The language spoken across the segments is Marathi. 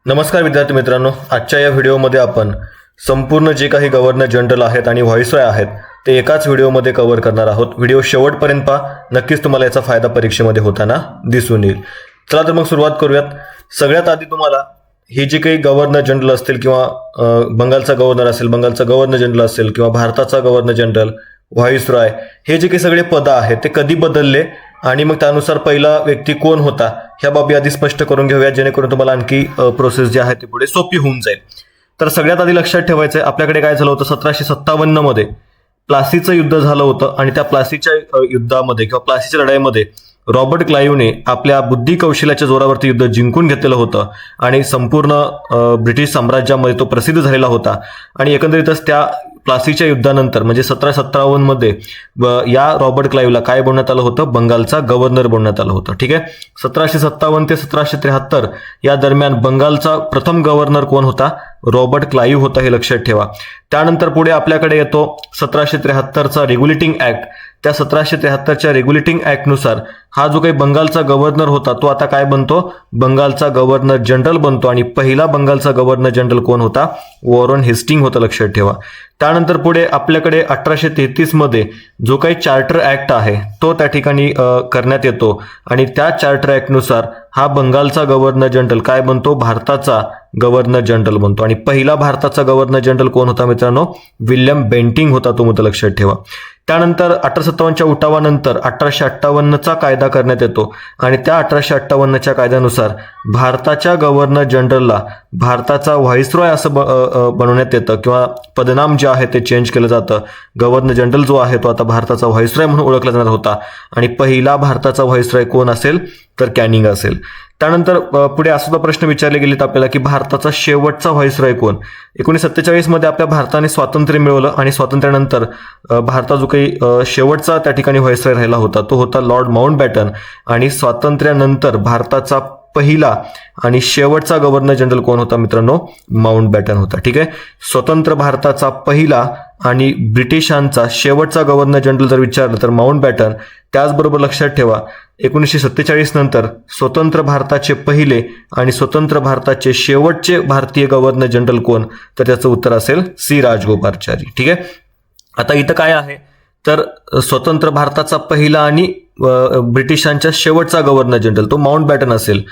नमस्कार विद्यार्थी मित्रांनो, आजच्या या व्हिडिओमध्ये आपण संपूर्ण जे काही गव्हर्नर जनरल आहेत आणि व्हाईसरॉय आहेत ते एकाच व्हिडिओमध्ये कव्हर करणार आहोत. व्हिडिओ शेवटपर्यंत पहा, नक्कीच तुम्हाला याचा फायदा परीक्षेमध्ये होताना दिसून येईल. चला तर मग सुरुवात करूयात. सगळ्यात आधी तुम्हाला हे जे काही गव्हर्नर जनरल असतील किंवा बंगालचा गव्हर्नर असेल, बंगालचा गव्हर्नर जनरल असेल किंवा भारताचा गव्हर्नर जनरल, व्हाईसरॉय, हे जे काही सगळे पदं आहेत ते कधी बदलले आणि मग त्यानुसार पहिला व्यक्ती कोण होता ह्या बाबी आधी स्पष्ट करून घेऊया, जेणेकरून तुम्हाला आणखी प्रोसेस जी आहे ती पुढे सोपी होऊन जाईल. तर सगळ्यात आधी लक्षात ठेवायचं आहे, आपल्याकडे काय झालं होतं 1757 मध्ये प्लासीचं युद्ध झालं होतं आणि त्या प्लासीच्या युद्धामध्ये किंवा प्लासीच्या लढाईमध्ये रॉबर्ट क्लाईव्हने आपल्या बुद्धी कौशल्याच्या जोरावरती युद्ध जिंकून घेतलेलं होतं आणि संपूर्ण ब्रिटिश साम्राज्यामध्ये तो प्रसिद्ध झालेला होता. आणि एकंदरीतच त्या प्लासीच्या युद्धानंतर म्हणजे 1757 मध्ये या रॉबर्ट क्लाईव्हला काय बनवण्यात आलं होतं, बंगालचा गव्हर्नर बनवण्यात आलं होतं. ठीक आहे. 1757 ते 1773 या दरम्यान बंगालचा प्रथम गव्हर्नर कोण होता, रॉबर्ट क्लाईव्ह होता, हे लक्षात ठेवा. त्यानंतर पुढे आपल्याकडे येतो 1773चा रेग्युलेटिंग ऍक्ट. त्या 1773च्या रेग्युलेटिंग ऍक्टनुसार हा जो काही बंगालचा गव्हर्नर होता तो आता काय बनतो, बंगालचा गव्हर्नर जनरल बनतो. आणि पहिला बंगालचा गव्हर्नर जनरल कोण होता, वॉरेन हेस्टिंग होता, लक्षात ठेवा. त्यानंतर पुढे आपल्याकडे 1833 मध्ये जो काही चार्टर ऍक्ट आहे तो त्या ठिकाणी करण्यात येतो आणि त्या चार्टर ऍक्टनुसार हा बंगालचा गव्हर्नर जनरल काय बनतो, भारताचा गव्हर्नर जनरल बनतो. आणि पहिला भारताचा गव्हर्नर जनरल कोण होता मित्रांनो, विल्यम बेंटिंग होता, तो मुद्दा लक्षात ठेवा. त्यानंतर 1857च्या उठावानंतर 1858चा कायदा करण्यात येतो आणि त्या 1858च्या कायद्यानुसार भारताच्या गव्हर्नर जनरलला भारताचा व्हाईसरॉय असं बनवण्यात येतं किंवा पदनाम जे आहे ते चेंज केलं जातं. गव्हर्नर जनरल जो आहे तो आता भारताचा व्हाईसरॉय म्हणून ओळखला जाणार होता आणि पहिला भारताचा व्हाईसरॉय कोण असेल तर कॅनिंग असेल. त्यानंतर पुढे असा सुद्धा प्रश्न विचारले गेलेत आपल्याला की भारताचा शेवटचा व्हाईसरॉय कोण. 1947 मध्ये आपल्या भारताने स्वातंत्र्य मिळवलं आणि स्वातंत्र्यानंतर भारतात जो काही शेवटचा त्या ठिकाणी व्हाईसरॉय राहिला होता तो होता लॉर्ड माउंटबॅटन. आणि स्वातंत्र्यानंतर भारताचा पहिला आणि शेवटचा गव्हर्नर जनरल कोण होता मित्रांनो, माउंटबॅटन होता. ठीक आहे. स्वतंत्र भारताचा पहिला आणि ब्रिटिशांचा शेवटचा गव्हर्नर जनरल जर विचारलं तर माउंटबॅटन. त्याचबरोबर लक्षात ठेवा 1947 नंतर स्वतंत्र भारताचे पहिले आणि स्वतंत्र भारताचे शेवटचे भारतीय गव्हर्नर जनरल कोण, तर त्याचं उत्तर असेल सी राजगोपालाचारी. ठीक आहे. आता इथं काय आहे तर स्वतंत्र भारताचा पहिला आणि ब्रिटिशांच्या शेवटचा गव्हर्नर जनरल तो माउंटबॅटन असेल.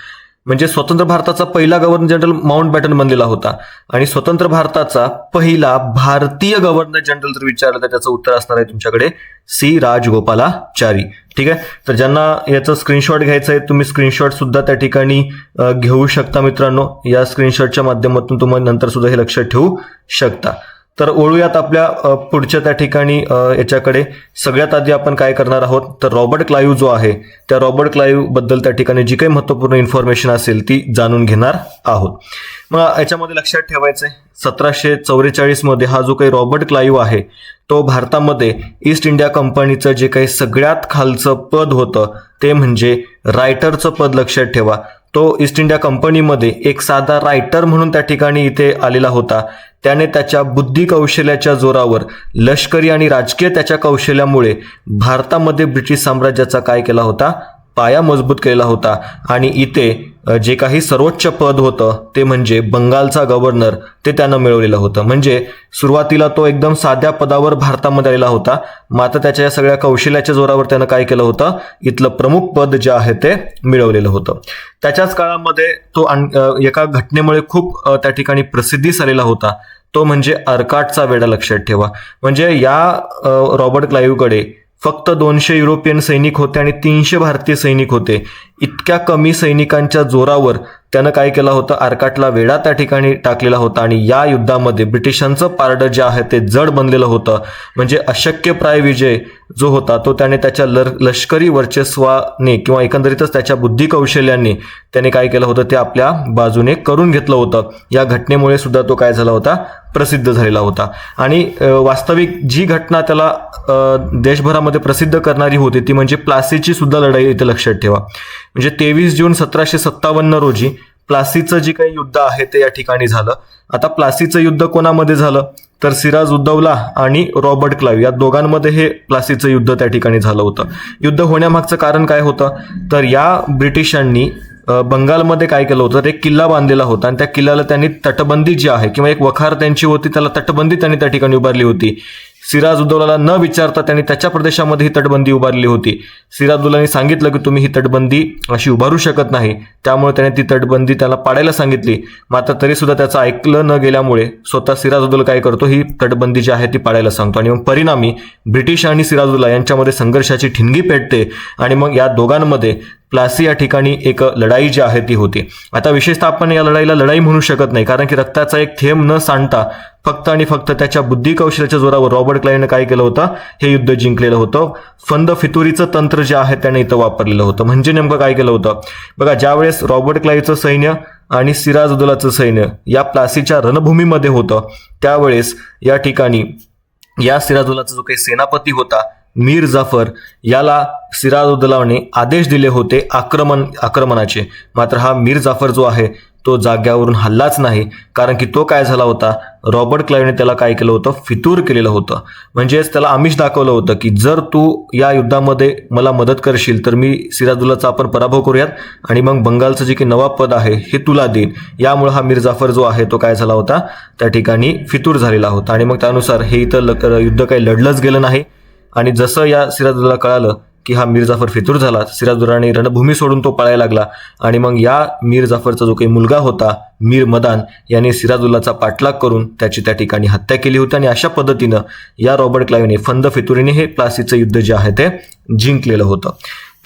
म्हणजे स्वतंत्र भारताचा पहिला गव्हर्नर जनरल माउंटबॅटन बनलेला होता आणि स्वतंत्र भारताचा पहिला भारतीय गव्हर्नर जनरल जर विचारलं तर त्याचं उत्तर असणार आहे तुमच्याकडे सी राजगोपालाचारी. ठीक आहे. तर ज्यांना याचं स्क्रीनशॉट घ्यायचं आहे तुम्ही स्क्रीनशॉट सुद्धा त्या ठिकाणी घेऊ शकता मित्रांनो. या स्क्रीनशॉटच्या माध्यमातून तुम्ही नंतर सुद्धा हे लक्षात ठेवू शकता. तर वळूयात आपल्या पुढच्या त्या ठिकाणी याच्याकडे. सगळ्यात आधी आपण काय करणार आहोत तर रॉबर्ट क्लाईव्ह जो आहे त्या रॉबर्ट क्लाईव्ह बद्दल त्या ठिकाणी जी काही महत्त्वपूर्ण इन्फॉर्मेशन असेल ती जाणून घेणार आहोत. मग याच्यामध्ये लक्षात ठेवायचं आहे 1744 मध्ये हा जो काही रॉबर्ट क्लाईव्ह आहे तो भारतामध्ये ईस्ट इंडिया कंपनीचं जे काही सगळ्यात खालचं पद होतं ते म्हणजे रायटरचं पद, लक्षात ठेवा. तो ईस्ट इंडिया कंपनीमध्ये एक साधा रायटर म्हणून त्या ठिकाणी इथे आलेला होता. त्याने त्याच्या बुद्धी कौशल्याच्या जोरावर लष्करी आणि राजकीय त्याच्या कौशल्यामुळे भारतामध्ये ब्रिटिश साम्राज्याचा काय केला होता, पाया मजबूत केलेला होता. आणि इथे जे काही सर्वोच्च पद होतं ते म्हणजे बंगालचा गव्हर्नर ते त्यानं मिळवलेलं होतं. म्हणजे सुरुवातीला तो एकदम साध्या पदावर भारतामध्ये आलेला होता, मात्र त्याच्या या सगळ्या कौशल्याच्या जोरावर त्यानं काय केलं होतं, इथलं प्रमुख पद जे आहे ते मिळवलेलं होतं. त्याच्याच काळामध्ये तो एका घटनेमुळे खूप त्या ठिकाणी प्रसिद्धीस आलेला होता, तो म्हणजे अर्काटचा वेढा, लक्षात ठेवा. म्हणजे या रॉबर्ट क्लाईव्हकडे फक्त 200 युरोपियन सैनिक होते आणि 300 भारतीय सैनिक होते. इतक्या कमी सैनिकांच्या जोरावर त्यानं काय केलं होतं, अर्काटला वेढा त्या ठिकाणी टाकलेला होता. आणि या युद्धामध्ये ब्रिटिशांचं पारडं जे आहे ते जड बनलेलं होतं. म्हणजे अशक्यप्राय विजय जो होता तो त्याने त्याच्या लष्करी वर्चस्वाने किंवा एकंदरीतच त्याच्या बुद्धी कौशल्याने त्याने काय केलं होतं ते आपल्या बाजूने करून घेतलं होतं. या घटनेमुळे सुद्धा तो काय झाला होता, प्रसिद्ध झालेला होता. आणि वास्तविक जी घटना त्याला देशभरामध्ये प्रसिद्ध करणारी होती ती म्हणजे प्लासीची सुद्धा लढाई इथे लक्षात ठेवा. म्हणजे 23 जून 1757 रोजी प्लासीचं जे काही युद्ध आहे ते या ठिकाणी झालं. आता प्लासीचं युद्ध कोणामध्ये झालं तर सिराज उद्दौला आणि रॉबर्ट क्लाईव्ह या दोघांमध्ये हे प्लासीचं युद्ध त्या ठिकाणी झालं होतं. युद्ध होण्यामागचं कारण काय होतं तर या ब्रिटिशांनी बंगालमध्ये काय केलं होतं, तर एक किल्ला बांधलेला होता आणि त्या किल्ल्याला त्यांनी तटबंदी जी आहे किंवा एक वखार त्यांची होती, त्याला तटबंदी त्यांनी त्या ठिकाणी उभारली होती. सिराजुद्दौलाला न विचारता त्यांनी त्याच्या प्रदेशामध्ये ही तटबंदी उभारली होती. सिराजुद्दौलाने सांगितलं की तुम्ही ही तटबंदी अशी उभारू शकत नाही, त्यामुळे त्याने ती तटबंदी त्याला पाडायला सांगितली. मात्र तरी सुद्धा त्याचं ऐकलं न गेल्यामुळे स्वतः सिराजुद्दौला काय करतो, ही तटबंदी जी आहे ती पाडायला सांगतो आणि मग परिणामी ब्रिटिश आणि सिराजुद्दौला यांच्यामध्ये संघर्षाची ठिणगी पेटते आणि मग या दोघांमध्ये प्लासी या ठिकाणी एक लढाई जी आहे ती होती. आता विशेषतः आपण या लढाईला लढाई म्हणू शकत नाही, कारण की रक्ताचा एक थेंब न सांडता फक्त आणि फक्त त्याच्या बुद्धी कौशल्याच्या जोरावर रॉबर्ट क्लाइव्हने काय केलं होतं, हे युद्ध जिंकलेलं होतं. फंद फितुरीचं तंत्र जे आहे त्याने इथं वापरलेलं होतं. म्हणजे नेमकं काय केलं होतं बघा, ज्यावेळेस रॉबर्ट क्लाइव्हचं सैन्य आणि सिराजुद्दौलाचं सैन्य या प्लासीच्या रणभूमीमध्ये होतं, त्यावेळेस या ठिकाणी या सिराजुद्दौलाचा जो काही सेनापती होता मीर जाफर, याला सिराजुद्दौलाने आदेश दिले होते आक्रमणाचे. मात्र हा मीर जाफर जो आहे तो जाग्यावरून हल्लाच नाही, कारण की तो काय झाला होता, रॉबर्ट क्लाइव्हने त्याला काय केलं होतं, फितूर केलेलं होतं. म्हणजेच त्याला आमिष दाखवलं होतं की जर तू या युद्धामध्ये मला मदत करशील तर मी सिराजुद्दौलाचा आपण पराभव करूयात आणि मग बंगालचं जे काही नवाब पद आहे हे तुला देईन. यामुळे हा मीर जाफर जो आहे तो काय झाला होता, त्या ठिकाणी फितूर झालेला होता. आणि मग त्यानुसार हे इथं युद्ध काही लढलंच गेलं नाही. आणि जसं या सिराजुद्दौला कळालं की हा मीर जाफर फितूर झाला, सिराजुद्दौलाने रणभूमी सोडून तो पळायला लागला आणि मग या मीर जाफरचा जो काही मुलगा होता मीर मदान याने सिराजुद्दौलाचा पाठलाग करून त्याची त्या ठिकाणी हत्या केली होती. आणि अशा पद्धतीनं या रॉबर्ट क्लाइव्हने फंद फितुरीने हे प्लासीचं युद्ध जे आहे ते जिंकलेलं होतं.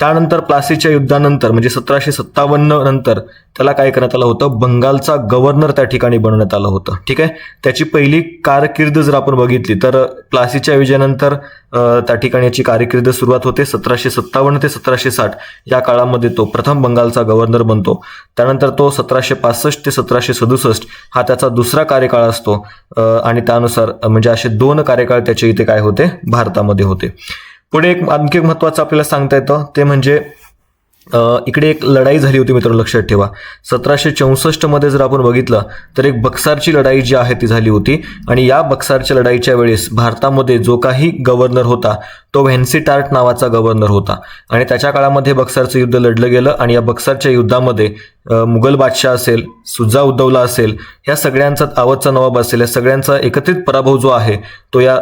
त्यानंतर प्लासीच्या युद्धानंतर म्हणजे 1757 नंतर त्याला काय करण्यात आलं होतं, बंगालचा गव्हर्नर त्या ठिकाणी बनवण्यात आलं होतं. ठीक आहे, त्याची पहिली कारकीर्द जर आपण बघितली तर प्लासीच्या विजयानंतर त्या ठिकाणी याची कारकीर्द सुरुवात होते. 1757 ते 1760 या काळामध्ये तो प्रथम बंगालचा गव्हर्नर बनतो. त्यानंतर तो 1765 ते 1767 हा त्याचा दुसरा कार्यकाळ असतो आणि त्यानुसार म्हणजे असे 2 कार्यकाळ त्याचे इथे काय होते, भारतामध्ये होते. पुढे आणखी एक महत्त्वाचं आपल्याला सांगता येतं ते म्हणजे इकडे एक लढाई झाली होती मित्रांनो, लक्षात ठेवा. 1764 मध्ये जर आपण बघितलं तर एक बक्सारची लढाई जी आहे ती झाली होती आणि या बक्सारच्या लढाईच्या वेळेस भारतामध्ये जो काही गव्हर्नर होता तो व्हॅन्सीटार्ट नावाचा गव्हर्नर होता आणि त्याच्या काळामध्ये बक्सारचं युद्ध लढलं गेलं आणि या बक्सारच्या युद्धामध्ये मुघल बादशाह असेल, सुजाउद्दौला असेल, या सगळ्यांचा आवतचा नवाब असेल, या सगळ्यांचा एकत्रित पराभव जो आहे तो या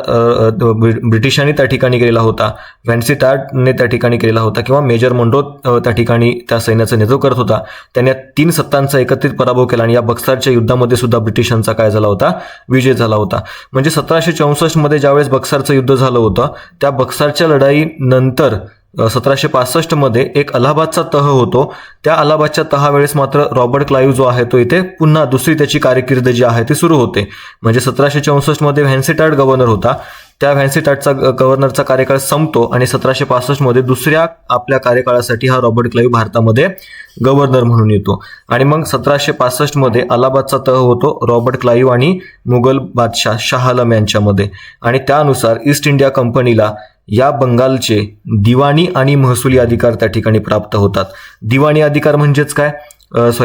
ब्रिटिशांनी त्या ठिकाणी केलेला होता, व्हॅन्सीटार्टने त्या ठिकाणी केलेला होता किंवा मेजर मोन्रो त्या ठिकाणी त्या सैन्याचं नेतृत्व करत होता. त्याने 3 सत्तांचा एकत्रित पराभव केला आणि या बक्सारच्या युद्धामध्ये सुद्धा ब्रिटिशांचा काय झाला होता, विजय झाला होता. म्हणजे 1764 मध्ये ज्यावेळेस बक्सारचं युद्ध झालं होतं त्या बक्सारच्या लढाई नंतर 1765 मध्ये एक अलाहाबादचा तह होतो. त्या अलाहाबादच्या तहावेळेस मात्र रॉबर्ट क्लाइव्ह जो आहे तो इथे पुन्हा दुसरी त्याची कारकीर्द जी आहे ती सुरू होते. म्हणजे 1764 मध्ये व्हॅन्सीटार्ट गव्हर्नर होता, त्या व्हॅन्सीटार्टचा गव्हर्नरचा कार्यकाळ संपतो आणि 1765 मध्ये दुसऱ्या आपल्या कार्यकाळासाठी हा रॉबर्ट क्लाइव्ह भारतामध्ये गव्हर्नर म्हणून येतो. आणि मग 1765 मध्ये अलाहाबादचा तह होतो रॉबर्ट क्लाइव्ह आणि मुघल बादशाह शाह आलम यांच्यामध्ये आणि त्यानुसार ईस्ट इंडिया कंपनीला या बंगालचे दिवाणी आणि महसुली अधिकार त्या ठिकाणी प्राप्त होतात. दिवाणी अधिकार म्हणजेच काय,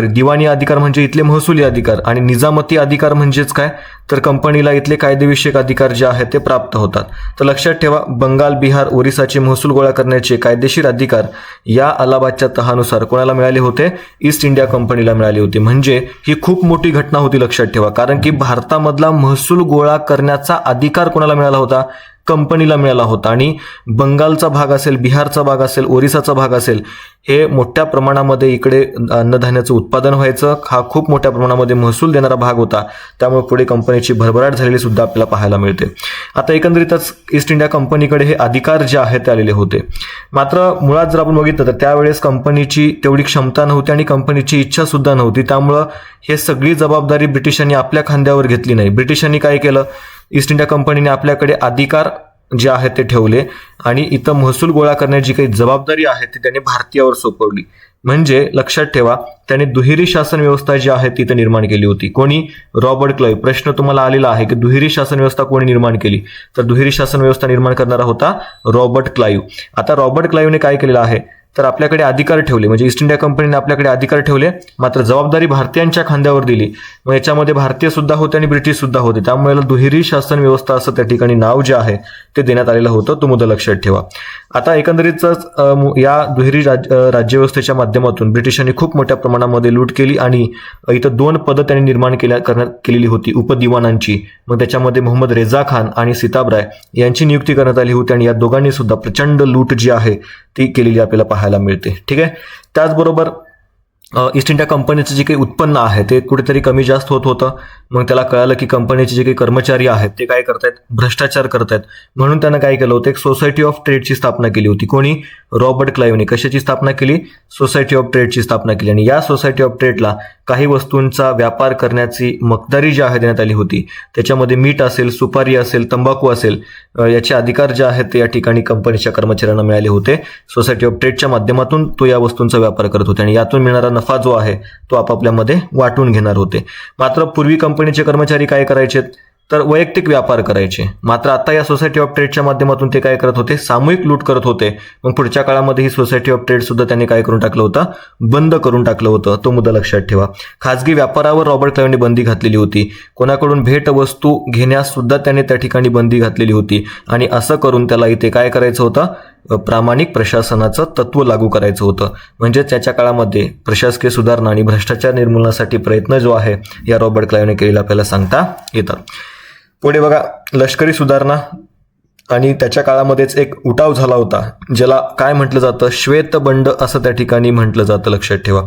दिवाणी अधिकार म्हणजे इथले महसुली अधिकार आणि निजामती अधिकार म्हणजेच काय, तर कंपनीला इथले कायदेविषयक अधिकार जे आहेत ते प्राप्त होतात. तर लक्षात ठेवा, बंगाल, बिहार, ओरिसाचे महसूल गोळा करण्याचे कायदेशीर अधिकार या अलाहाबादच्या तहानुसार कोणाला मिळाले होते, ईस्ट इंडिया कंपनीला मिळाले होते. म्हणजे ही खूप मोठी घटना होती लक्षात ठेवा, कारण की भारतामधला महसूल गोळा करण्याचा अधिकार कोणाला मिळाला होता, कंपनीला मिळाला होता. आणि बंगालचा भाग असेल, बिहारचा भाग असेल, ओरिसाचा भाग असेल, हे मोठ्या प्रमाणामध्ये इकडे अन्नधान्याचं उत्पादन व्हायचं, हा खूप मोठ्या प्रमाणामध्ये महसूल देणारा भाग होता. त्यामुळे पुढे कंपनीची भरभराट झालेली सुद्धा आपल्याला पाहायला मिळते. आता एकंदरीतच ईस्ट इंडिया कंपनीकडे हे अधिकार जे आहेत ते आलेले होते. मात्र मुळात जर आपण बघितलं तर त्यावेळेस कंपनीची तेवढी क्षमता नव्हती आणि कंपनीची इच्छा सुद्धा नव्हती. त्यामुळं हे सगळी जबाबदारी ब्रिटिशांनी आपल्या खांद्यावर घेतली नाही. ब्रिटिशांनी काय केलं, ईस्ट इंडिया कंपनीने आपल्याकडे अधिकार जे आहेत ते ठेवले आणि इथं महसूल गोळा करण्याची काही जबाबदारी आहे ती त्याने भारतीयावर सोपवली. म्हणजे लक्षात ठेवा, त्याने दुहेरी शासन व्यवस्था जी आहे ती इथं निर्माण केली होती. कोणी, रॉबर्ट क्लाइव्ह. प्रश्न तुम्हाला आलेला आहे की दुहेरी शासन व्यवस्था कोणी निर्माण केली, तर दुहेरी शासन व्यवस्था निर्माण करणारा होता रॉबर्ट क्लाइव्ह. आता रॉबर्ट क्लाइव्हने काय केलेलं आहे, तर आपल्याकडे अधिकार ठेवले, म्हणजे ईस्ट इंडिया कंपनीने आपल्याकडे अधिकार ठेवले, मात्र जबाबदारी भारतीयांच्या खांद्यावर दिली. मग याच्यामध्ये भारतीय सुद्धा होते आणि ब्रिटिश सुद्धा होते, त्यामुळे याला दुहेरी शासन व्यवस्था असं त्या ठिकाणी नाव जे आहे ते देण्यात आलेलं होतं. तो मुद्दा लक्षात ठेवा. आता एकंदरीतच या दुहेरी राज्यव्यवस्थेच्या माध्यमातून ब्रिटिशांनी खूप मोठ्या प्रमाणामध्ये लूट केली आणि इथं 2 पदं त्यांनी निर्माण केलेली होती उपदिवानांची. मग त्याच्यामध्ये मोहम्मद रेझा खान आणि सिताब राय यांची नियुक्ती करण्यात आली होती आणि या दोघांनी सुद्धा प्रचंड लूट जी आहे ती केलेली आपल्याला पाहायला मिळते. ठीक आहे. त्याचबरोबर ईस्ट इंडिया कंपनीचं जे काही उत्पन्न आहे ते कुठेतरी कमी जास्त होत होतं. मग त्याला कळालं की कंपनीचे जे काही कर्मचारी आहेत ते काय करतायत, भ्रष्टाचार करतायत. म्हणून त्यानं काय केलं होतं, एक सोसायटी ऑफ ट्रेडची स्थापना केली होती. कोणी? रॉबर्ट क्लाइव्हने. कशाची स्थापना केली? सोसायटी ऑफ ट्रेडची स्थापना केली. आणि या सोसायटी ऑफ ट्रेडला काही वस्तूंचा व्यापार करण्याची मक्तेदारी जी आहे देण्यात आली होती. त्याच्यामध्ये मीठ असेल, सुपारी असेल, तंबाखू असेल, याचे अधिकार जे आहेत ते या ठिकाणी कंपनीच्या कर्मचाऱ्यांना मिळाले होते. सोसायटी ऑफ ट्रेडच्या माध्यमातून तो या वस्तूंचा व्यापार करत होते आणि यातून मिळणारा नफा जो आहे तो आपापल्यामध्ये वाटून घेणार होते. मात्र पूर्वी कंपनीचे कर्मचारी काय करायचे, तर वैयक्तिक व्यापार करायचे. मात्र आता या सोसायटी ऑफ ट्रेडच्या माध्यमातून ते काय करत होते, सामूहिक लूट करत होते. मग पुढच्या काळामध्ये ही सोसायटी ऑफ ट्रेड सुद्धा त्यांनी काय करून टाकलं होतं, बंद करून टाकलं होतं. तो मुद्दा लक्षात ठेवा. खाजगी व्यापारावर रॉबर्ट क्लाइव्हने बंदी घातलेली होती. कोणाकडून भेट वस्तू घेण्यास सुद्धा त्याने त्या ठिकाणी बंदी घातलेली होती. आणि असं करून त्याला इथे काय करायचं होतं, प्रामाणिक प्रशासनाचं तत्व लागू करायचं होतं. म्हणजे त्याच्या काळामध्ये प्रशासकीय सुधारणा आणि भ्रष्टाचार निर्मूलनासाठी प्रयत्न जो आहे या रॉबर्ट क्लाइव्हने केलेला आपल्याला सांगता येतात. पुढे बघा, लष्करी सुधारणा आणि त्याच्या काळामध्येच एक उठाव झाला होता ज्याला काय म्हटलं जातं, श्वेतबंड असं त्या ठिकाणी म्हटलं जातं. लक्षात ठेवा.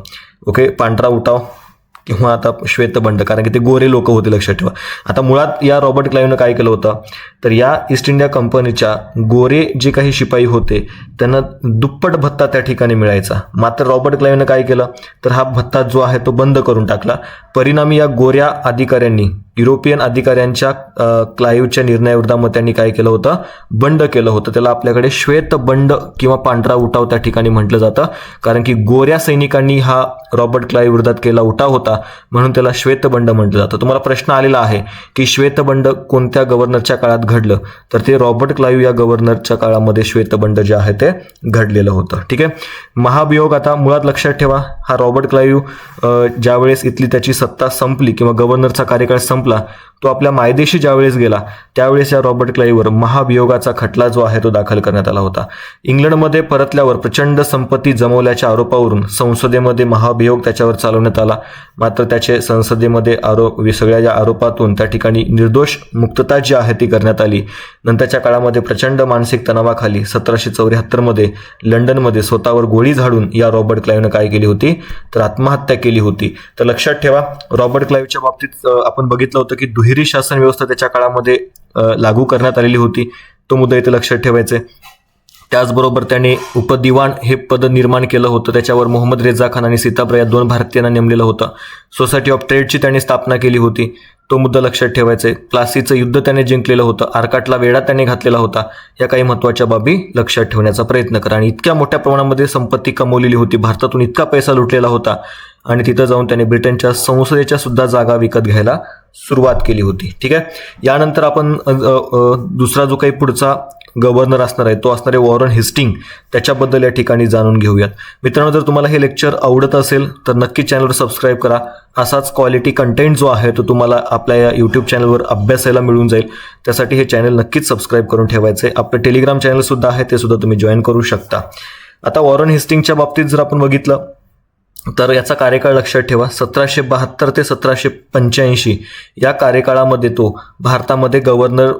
ओके, पांढरा उठाव किंवा आता श्वेतबंड, कारण की ते गोरे लोक होते. लक्षात ठेवा. आता मुळात या रॉबर्ट क्लाइव्हने काय केलं होतं, तर या ईस्ट इंडिया कंपनीच्या गोरे जे काही शिपाई होते त्यांना दुप्पट भत्ता त्या ठिकाणी मिळायचा. मात्र रॉबर्ट क्लाइव्हने काय केलं, तर हा भत्ता जो आहे तो बंद करून टाकला. परिणामी या गोऱ्या अधिकाऱ्यांनी, युरोपियन अधिकाऱ्यांच्या क्लाइव्हच्या निर्णयाविरुद्ध मग त्यांनी काय केलं होतं, बंड केलं होतं. त्याला आपल्याकडे श्वेतबंड किंवा पांढरा उठाव त्या ठिकाणी म्हटलं जातं, कारण की गोऱ्या सैनिकांनी हा रॉबर्ट क्लाइव्ह विरोधात केला उठाव होता, म्हणून त्याला श्वेतबंड म्हटलं जातं. तुम्हाला प्रश्न आलेला आहे की श्वेतबंड कोणत्या गव्हर्नरच्या काळात घडलं, तर ते रॉबर्ट क्लाइव्ह या गव्हर्नरच्या काळामध्ये श्वेतबंड जे आहे ते घडलेलं होतं. ठीक आहे. महाभियोग, आता मुळात लक्षात ठेवा, हा रॉबर्ट क्लाइव्ह ज्यावेळेस इथली त्याची सत्ता संपली किंवा गव्हर्नरचा कार्यकाळ संपला, तो आपल्या मायदेशी ज्यावेळेस गेला त्यावेळेस या रॉबर्ट क्लाइव्हवर महाभियोगाचा खटला जो आहे तो दाखल करण्यात आला होता. इंग्लंडमध्ये परतल्यावर प्रचंड संपत्ती जमवल्याच्या आरोपावरून संसदेमध्ये महाभियोग त्याच्यावर चालवण्यात आला. मात्र त्याचे संसदेमध्ये सगळ्या या आरोपातून त्या ठिकाणी निर्दोष मुक्तता जी आहे ती करण्यात आली. नंतरच्या काळामध्ये प्रचंड मानसिक तणावाखाली 1774 मध्ये लंडनमध्ये स्वतःवर गोळी झाडून या रॉबर्ट क्लाइव्हने काय केली होती, तर आत्महत्या केली होती. तर लक्षात ठेवा, रॉबर्ट क्लाइव्हच्या बाबतीत आपण बघितलं होतं की दुहेरी शासन व्यवस्था त्याच्या काळामध्ये लागू करण्यात आलेली होती. तो मुद्दा इथे लक्षात ठेवायचा आहे. त्याचबरोबर त्याने उपदिवाण हे पद निर्माण केलं होतं. त्याच्यावर मोहम्मद रेझा खान आणि सिताब राय या 2 भारतीयांना नेमलेलं होतं. सोसायटी ऑफ ट्रेडची त्याने स्थापना केली होती. तो मुद्दा लक्षात ठेवायचा आहे. प्लासीचं युद्ध त्याने जिंकलेलं होतं. आर्काटला वेढा त्याने घातलेला होता. या काही महत्त्वाच्या बाबी लक्षात ठेवण्याचा प्रयत्न करा. आणि इतक्या मोठ्या प्रमाणामध्ये संपत्ती कमवलेली होती, भारतातून इतका पैसा लुटलेला होता आणि तिथं जाऊन त्याने ब्रिटनच्या संसदेच्या सुद्धा जागा विकत घ्यायला सुरुवात केली होती. ठीक आहे. यानंतर आपण दुसरा जो काही पुढचा गव्हर्नर असणार आहे तो असणार आहे वॉरन हेस्टिंग. त्याच्याबद्दल या ठिकाणी जाणून घेऊयात. मित्रांनो, जर तुम्हाला हे लेक्चर आवडत असेल तर नक्की चॅनलवर सबस्क्राईब करा. असाच क्वालिटी कंटेंट जो आहे तो तुम्हाला आपल्या या यूट्यूब चॅनलवर अभ्यासायला मिळून जाईल. त्यासाठी हे चॅनल नक्कीच सबस्क्राईब करून ठेवायचं आहे. आपलं टेलिग्राम चॅनल सुद्धा आहे, ते सुद्धा तुम्ही जॉईन करू शकता. आता वॉरन हेस्टिंगच्या बाबतीत जर आपण बघितलं तर याचा कार्यकाळ लक्षात ठेवा, 1772 ते 1785 या कार्यकाळामध्ये तो भारतामध्ये गव्हर्नर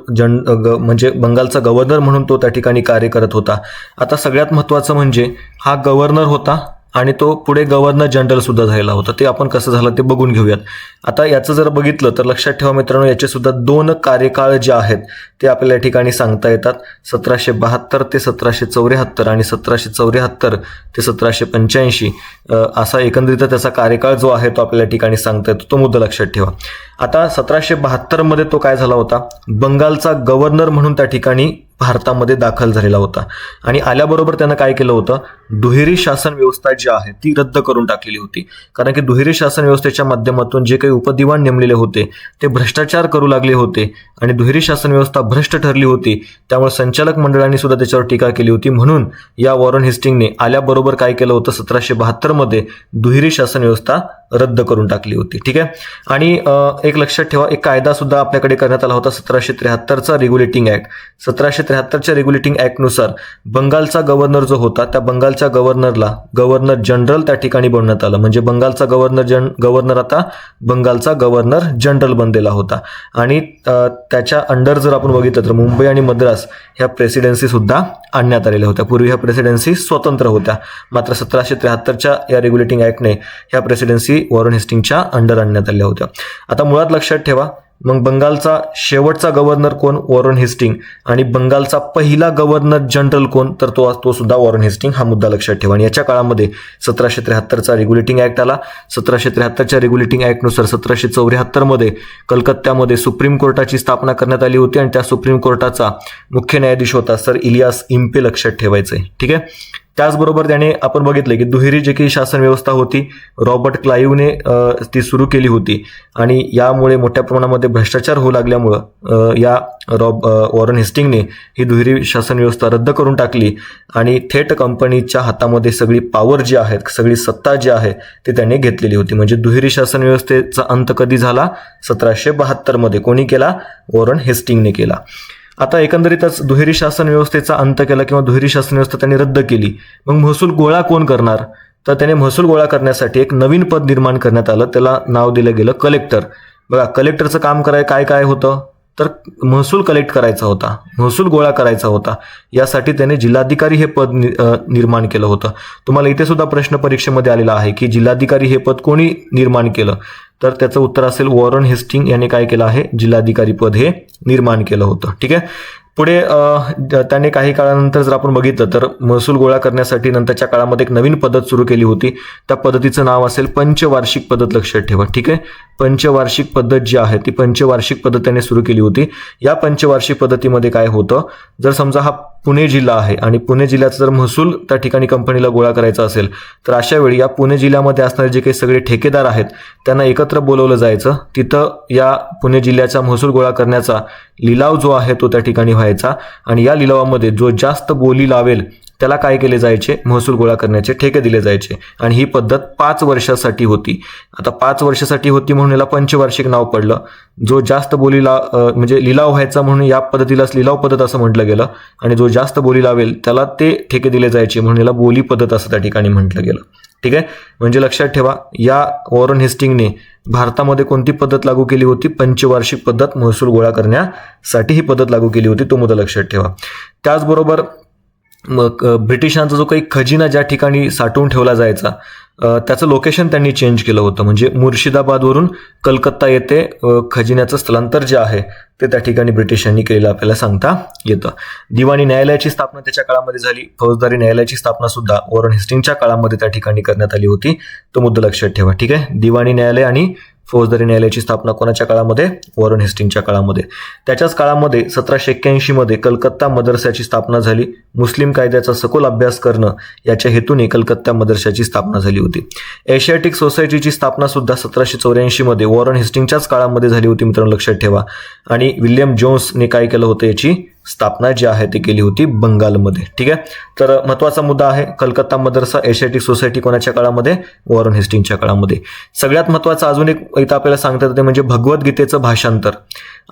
म्हणजे बंगालचा गव्हर्नर म्हणून तो त्या ठिकाणी कार्य करत होता. आता सगळ्यात महत्त्वाचं म्हणजे हा गव्हर्नर होता आणि तो पुढे गव्हर्नर जनरल सुद्धा झालेला होता. ते आपण कसं झालं ते बघून घेऊयात. आता याचं जर बघितलं तर लक्षात ठेवा मित्रांनो, याचे सुद्धा 2 कार्यकाळ जे आहेत ते आपल्याला या ठिकाणी सांगता येतात. 1772 ते 1774 आणि 1774 ते 1785 असा एकंदरीत त्याचा कार्यकाळ जो आहे तो आपल्याला या ठिकाणी सांगता येतो. तो मुद्दा लक्षात ठेवा. आता 1772 मध्ये तो काय झाला होता, बंगालचा गव्हर्नर म्हणून त्या ठिकाणी भारतामध्ये दाखल झालेला होता आणि आल्याबरोबर त्यानं काय केलं होतं, दुहेरी शासन व्यवस्था जी आहे ती रद्द करून टाकलेली होती. कारण की दुहेरी शासन व्यवस्थेच्या माध्यमातून जे काही उपदिवाण नेमलेले होते ते भ्रष्टाचार करू लागले होते आणि दुहेरी शासन व्यवस्था भ्रष्ट ठरली होती. त्यामुळे संचालक मंडळाने सुद्धा त्याच्यावर टीका केली होती. म्हणून या वॉरन हेस्टिंगने आल्याबरोबर काय केलं होतं, 1772 मध्ये दुहेरी शासन व्यवस्था रद्द करून टाकली होती. ठीक आहे. आणि एक लक्षात ठेवा, एक कायदा सुद्धा आपल्याकडे करण्यात आला होता 1773चा रेग्युलेटिंग ऍक्ट. 1773च्या रेग्युलेटिंग ऍक्टनुसार बंगालचा गव्हर्नर जो होता त्या बंगालच्या गव्हर्नरला गव्हर्नर जनरल त्या ठिकाणी बनवण्यात आलं. म्हणजे बंगालचा गव्हर्नर आता बंगालचा गव्हर्नर जनरल बनलेला होता आणि त्याच्या अंडर जर आपण बघितलं तर मुंबई आणि मद्रास ह्या प्रेसिडेन्सी सुद्धा आणण्यात आलेल्या होत्या. पूर्वी ह्या प्रेसिडेन्सी स्वतंत्र होत्या, मात्र 1773च्या या रेग्युलेटिंग ऍक्टने ह्या प्रेसिडेन्सी वॉरन हेस्टिंगच्या अंडर आणण्यात आल्या होत्या. आता मुळात लक्षात ठेवा, मग बंगालचा शेवटचा गव्हर्नर कोण, वॉरन हेस्टिंग, आणि बंगालचा पहिला गव्हर्नर जनरल कोण, तर तो सुद्धा वॉरन हेस्टिंग. हा मुद्दा लक्षात ठेवा. आणि याच्या काळामध्ये 1773चा रेग्युलेटिंग ऍक्ट आला. 1773च्या रेग्युलेटिंग ऍक्टनुसार 1774 मध्ये कलकत्त्यामध्ये सुप्रीम कोर्टाची स्थापना करण्यात आली होती आणि त्या सुप्रीम कोर्टाचा मुख्य न्यायाधीश होता सर इलियास इम्पे. लक्षात ठेवायचंय. ठीक आहे. त्याचबरोबर त्याने आपण बघितलं की दुहेरी जे काही शासन व्यवस्था होती रॉबर्ट क्लाईव्हने ती सुरू केली होती आणि यामुळे मोठ्या प्रमाणामध्ये भ्रष्टाचार होऊ लागल्यामुळं वॉरन हेस्टिंगने ही दुहेरी शासन व्यवस्था रद्द करून टाकली आणि थेट कंपनीच्या हातामध्ये सगळी पॉवर जी आहे, सगळी सत्ता जी आहे ती त्याने घेतलेली होती. म्हणजे दुहेरी शासन व्यवस्थेचा अंत कधी झाला, 1772 मध्ये. कोणी केला, वॉरन हेस्टिंगने केला. आता एकंदरीतच दुहेरी शासन व्यवस्थेचा अंत केला किंवा दुहेरी शासन व्यवस्था त्यांनी रद्द केली. मग महसूल गोळा कोण करणार, तर त्याने महसूल गोळा करण्यासाठी एक नवीन पद निर्माण करण्यात आलं. त्याला नाव दिलं गेलं कलेक्टर. बघा, कलेक्टरचं काम काय होतं, तर महसूल कलेक्ट करायचा होता, महसूल गोळा करायचा होता. यासाठी त्याने जिल्हाधिकारी हे पद निर्माण केलं होतं. तुम्हाला इथे सुद्धा प्रश्न परीक्षेमध्ये आलेला आहे की जिल्हाधिकारी हे पद कोणी निर्माण केलं, तर त्याचं उत्तर असेल वॉरन हेस्टिंग याने काय केलं आहे, जिल्हाधिकारी पद हे निर्माण केलं होतं. ठीक आहे. पुढे त्याने काही काळानंतर जर आपण बघितलं तर महसूल गोळा करण्यासाठी नंतरच्या काळामध्ये एक नवीन पद्धत सुरू केली होती. त्या पद्धतीचं नाव असेल पंचवार्षिक पद्धत. लक्षात ठेवा. ठीक आहे. पंचवार्षिक पद्धत जी आहे ती पंचवार्षिक पद्धत त्याने सुरू केली होती. या पंचवार्षिक पद्धतीमध्ये काय होतं, जर समजा हा पुणे जिल्हा आहे आणि पुणे जिल्ह्याचा जर महसूल त्या ठिकाणी कंपनीला गोळा करायचा असेल तर अशा वेळी या पुणे जिल्ह्यामध्ये असणारे जे काही सगळे ठेकेदार आहेत त्यांना एकत्र बोलवलं जायचं. तिथं या पुणे जिल्ह्याचा महसूल गोळा करण्याचा लिलाव जो आहे तो त्या ठिकाणी व्हायचा आणि या लिलावामध्ये जो जास्त बोली लावेल त्याला काय केले जायचे, महसूल गोळा करण्याचे ठेके दिले जायचे. आणि ही पद्धत 5 वर्षासाठी होती. आता 5 वर्षासाठी होती म्हणून याला पंचवार्षिक नाव पडलं. जो जास्त बोलीला म्हणजे लिलाव व्हायचा म्हणून या पद्धतीलाच लिलाव पद्धत असं म्हटलं गेलं आणि जो जास्त बोली लावेल त्याला ते ठेके दिले जायचे म्हणून याला बोली पद्धत असं त्या ठिकाणी म्हटलं गेलं. ठीक आहे. म्हणजे लक्षात ठेवा, या वॉरन हेस्टिंगने भारतामध्ये कोणती पद्धत लागू केली होती, पंचवार्षिक पद्धत महसूल गोळा करण्यासाठी ही पद्धत लागू केली होती. तो मुद्दा लक्षात ठेवा. त्याचबरोबर मग ब्रिटिशांचा जो काही खजिना ज्या ठिकाणी साठवून ठेवला जायचा त्याचं लोकेशन त्यांनी चेंज केलं होतं. म्हणजे मुर्शिदाबादवरून कलकत्ता येथे खजिन्याचं स्थलांतर जे आहे ते त्या ठिकाणी ब्रिटिशांनी केलेलं आपल्याला सांगता येतं. दिवाणी न्यायालयाची स्थापना त्याच्या काळामध्ये झाली. फौजदारी न्यायालयाची स्थापना सुद्धा वॉरन हेस्टिंगच्या काळामध्ये त्या ठिकाणी करण्यात आली होती. तो मुद्दा लक्षात ठेवा. ठीक आहे. दिवाणी न्यायालय आणि फौजदारी न्यायालयाची स्थापना कोणाच्या काळामध्ये, वॉरन हेस्टिंगच्या काळामध्ये. त्याच्याच काळामध्ये 1781 मध्ये कलकत्ता मदरसाची स्थापना झाली. मुस्लिम कायद्याचा सखोल अभ्यास करणं याच्या हेतूने कलकत्ता मदरसाची स्थापना झाली होती. एशियाटिक सोसायटीची स्थापना सुद्धा 1784 मध्ये वॉरन हेस्टिंगच्याच काळामध्ये झाली होती मित्रांनो, लक्षात ठेवा. आणि विल्यम जोन्सने काय केलं होतं, याची स्थापना जी आहे ती केली होती बंगालमध्ये. ठीक आहे. तर महत्वाचा मुद्दा आहे कलकत्ता मदरसा, एशियाटिक सोसायटी कोणाच्या काळामध्ये, वॉरन हेस्टिंगच्या काळामध्ये. सगळ्यात महत्वाचं अजून एक इथं आपल्याला सांगता येतं ते म्हणजे भगवद्गीतेचं भाषांतर.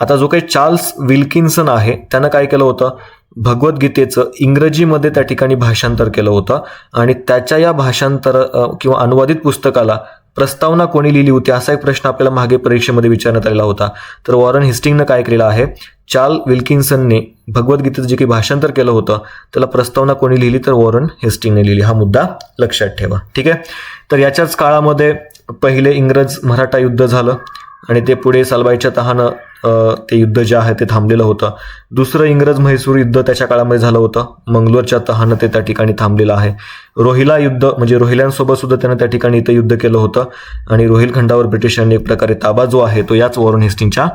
आता जो काही चार्ल्स विल्किन्सन आहे त्यानं काय केलं होतं, भगवद्गीतेचं इंग्रजीमध्ये त्या ठिकाणी भाषांतर केलं होतं आणि त्याच्या या भाषांतर किंवा अनुवादित पुस्तकाला प्रस्तावना कोणी लिहिली होती असा एक प्रश्न आपल्याला मागे परीक्षेमध्ये विचारण्यात आलेला होता. तर वॉरन हेस्टिंगनं काय केलेलं आहे, चार्ल्स विल्किन्सनने भगवद्गीतेचं जे काही भाषांतर केलं होतं त्याला प्रस्तावना कोणी लिहिली, तर वॉरन हेस्टिंगने लिहिली. हा मुद्दा लक्षात ठेवा. ठीक आहे. तर याच्याच काळामध्ये पहिले इंग्रज मराठा युद्ध झालं आणि ते पुढे सालबाईच्या तहानं ते युद्ध जे आहे ते थांबलेलं होतं. दुसरं इंग्रज म्हैसूर युद्ध त्याच्या काळामध्ये झालं होतं. मंगलोरच्या तहानं ते त्या ठिकाणी थांबलेलं आहे. रोहिला युद्ध म्हणजे रोहिल्यांसोबत सुद्धा त्यानं त्या ठिकाणी इथं युद्ध केलं होतं आणि रोहिलखंडावर ब्रिटिशांनी एक प्रकारे ताबा जो आहे तो याच वॉरेन हेस्टिंगच्या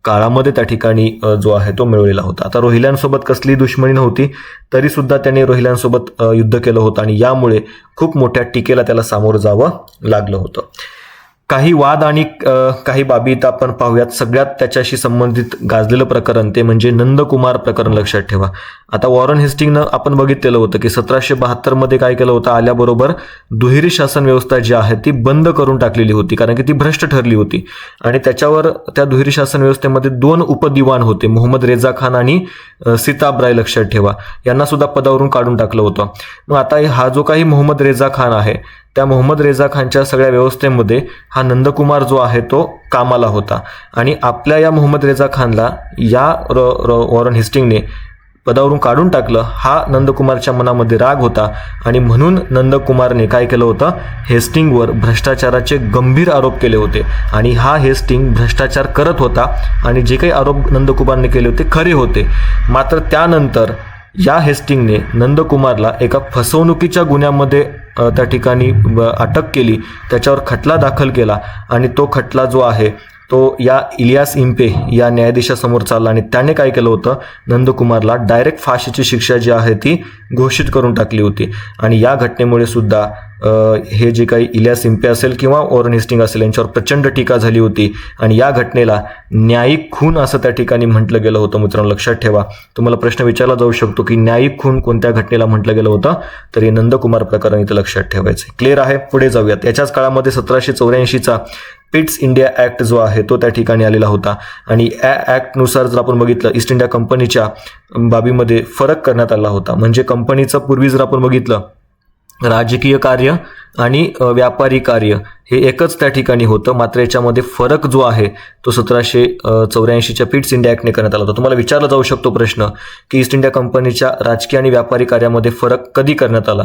काळामध्ये त्या ठिकाणी जो आहे तो मिळवलेला होता. आता रोहिल्यांसोबत कसली दुश्मनी नव्हती तरी सुद्धा त्याने रोहिल्यांसोबत युद्ध केलं होतं आणि यामुळे खूप मोठ्या टीकेला त्याला सामोरं जावं लागलं होतं. काही वाद आणि काही बाबी इथं आपण पाहूयात. सगळ्यात त्याच्याशी संबंधित गाजलेलं प्रकरण ते म्हणजे नंदकुमार प्रकरण लक्षात ठेवा. आता वॉरेन हेस्टिंगनं आपण बघितलेलं होतं की 1772 मध्ये काय केलं होतं, आल्याबरोबर दुहेरी शासन व्यवस्था जी आहे ती बंद करून टाकलेली होती कारण की ती भ्रष्ट ठरली होती आणि त्याच्यावर त्या दुहेरी शासन व्यवस्थेमध्ये 2 उपदिवाण होते, मोहम्मद रेजा खान आणि सिताब राय लक्षात ठेवा, यांना सुद्धा पदावरून काढून टाकलं होतं. मग आता हा जो काही मोहम्मद रेजा खान आहे त्या मोहम्मद रेजा खानच्या सगळ्या व्यवस्थेमध्ये हा नंदकुमार जो आहे तो कामाला होता आणि आपल्या या मोहम्मद रेजा खानला या वॉरेन हेस्टिंगने पदावरून काढून टाकलं. हा नंदकुमारच्या मनामध्ये राग होता आणि म्हणून नंदकुमारने काय केलं होतं, हेस्टिंगवर भ्रष्टाचाराचे गंभीर आरोप केले होते आणि हा हेस्टिंग भ्रष्टाचार करत होता आणि जे काही आरोप नंदकुमारने केले होते खरे होते. मात्र त्यानंतर या हेस्टिंगने नंदकुमारला एका फसवणुकीच्या गुन्ह्यामध्ये त्या ठिकाणी अटक केली, त्याच्यावर खटला दाखल केला आणि तो खटला जो आहे तो या इलियास इम्पे या न्यायाधीशासमोर चालला आणि त्याने काय केलं होतं, नंदकुमारला डायरेक्ट फाशीची शिक्षा जी आहे ती घोषित करून टाकली होती. आणि या घटनेमुळे सुद्धा हे जे काही इलियास इम्पे असेल किंवा वॉरेन हेस्टिंग असेल यांच्यावर प्रचंड टीका झाली होती आणि या घटनेला न्यायिक खून असं त्या ठिकाणी म्हटलं गेलं होतं. मित्रांनो लक्षात ठेवा, तुम्हाला प्रश्न विचारला जाऊ शकतो की न्यायिक खून कोणत्या घटनेला म्हटलं गेलं होतं, तर हे नंदकुमार प्रकरण इथं लक्षात ठेवायचं. क्लिअर आहे, पुढे जाऊयात. याच्याच काळामध्ये 1784चा पिट्स इंडिया ॲक्ट जो आहे तो त्या ठिकाणी आलेला होता आणि या ॲक्टनुसार जर आपण बघितलं ईस्ट इंडिया कंपनीच्या बाबीमध्ये फरक करण्यात आला होता. म्हणजे कंपनीचं पूर्वी जर आपण बघितलं राजकीय कार्य आणि व्यापारी कार्य हे एकच त्या ठिकाणी होतं, मात्र याच्यामध्ये फरक जो आहे तो 1784च्या पिट्स इंडिया ॲक्टने करण्यात आला होता. तुम्हाला विचारला जाऊ शकतो प्रश्न की ईस्ट इंडिया कंपनीच्या राजकीय आणि व्यापारी कार्यामध्ये फरक कधी करण्यात आला,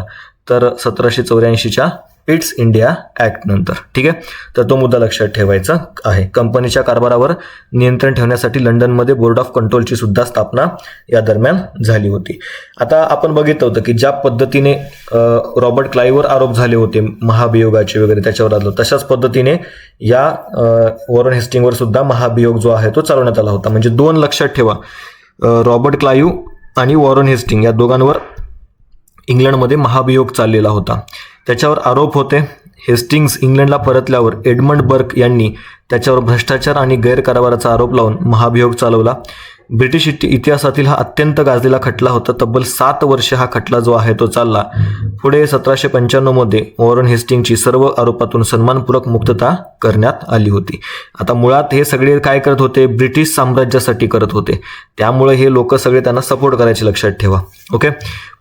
तर 1784च्या पिट्स इंडिया ॲक्ट नंतर. ठीक आहे, तर तो मुद्दा लक्षात ठेवायचा आहे. कंपनीच्या कारभारावर नियंत्रण ठेवण्यासाठी लंडनमध्ये बोर्ड ऑफ कंट्रोलची सुद्धा स्थापना या दरम्यान झाली होती. आता आपण बघितलं होतं की ज्या पद्धतीने रॉबर्ट क्लाईव्हवर आरोप झाले होते महाभियोगाचे वगैरे त्याच्यावर आलं, तशाच पद्धतीने या वॉरेन हेस्टिंगवर सुद्धा महाभियोग जो आहे तो चालवण्यात आला होता. म्हणजे 2 लक्षात ठेवा, रॉबर्ट क्लाईव्ह आणि वॉरेन हेस्टिंग या दोघांवर इंग्लंडमध्ये महाभियोग चाललेला होता. त्याच्यावर आरोप होते. हेस्टिंग्स इंग्लंडला परतल्यावर एडमंड बर्क यांनी त्याच्यावर भ्रष्टाचार आणि गैरकारभाराचा आरोप लावून महाभियोग चालवला. ब्रिटिश इतिहासातील हा अत्यंत गाजलेला खटला होता. तब्बल 7 वर्षे हा खटला जो आहे तो चालला. पुढे 1795 मध्ये वॉरेन हेस्टिंगची सर्व आरोपातून सन्मानपूर्वक मुक्तता करण्यात आली होती. आता मुळात हे सगळे काय करत होते, ब्रिटिश साम्राज्यासाठी करत होते, त्यामुळे हे लोक सगळे त्यांना सपोर्ट करायचे, लक्षात ठेवा. ओके,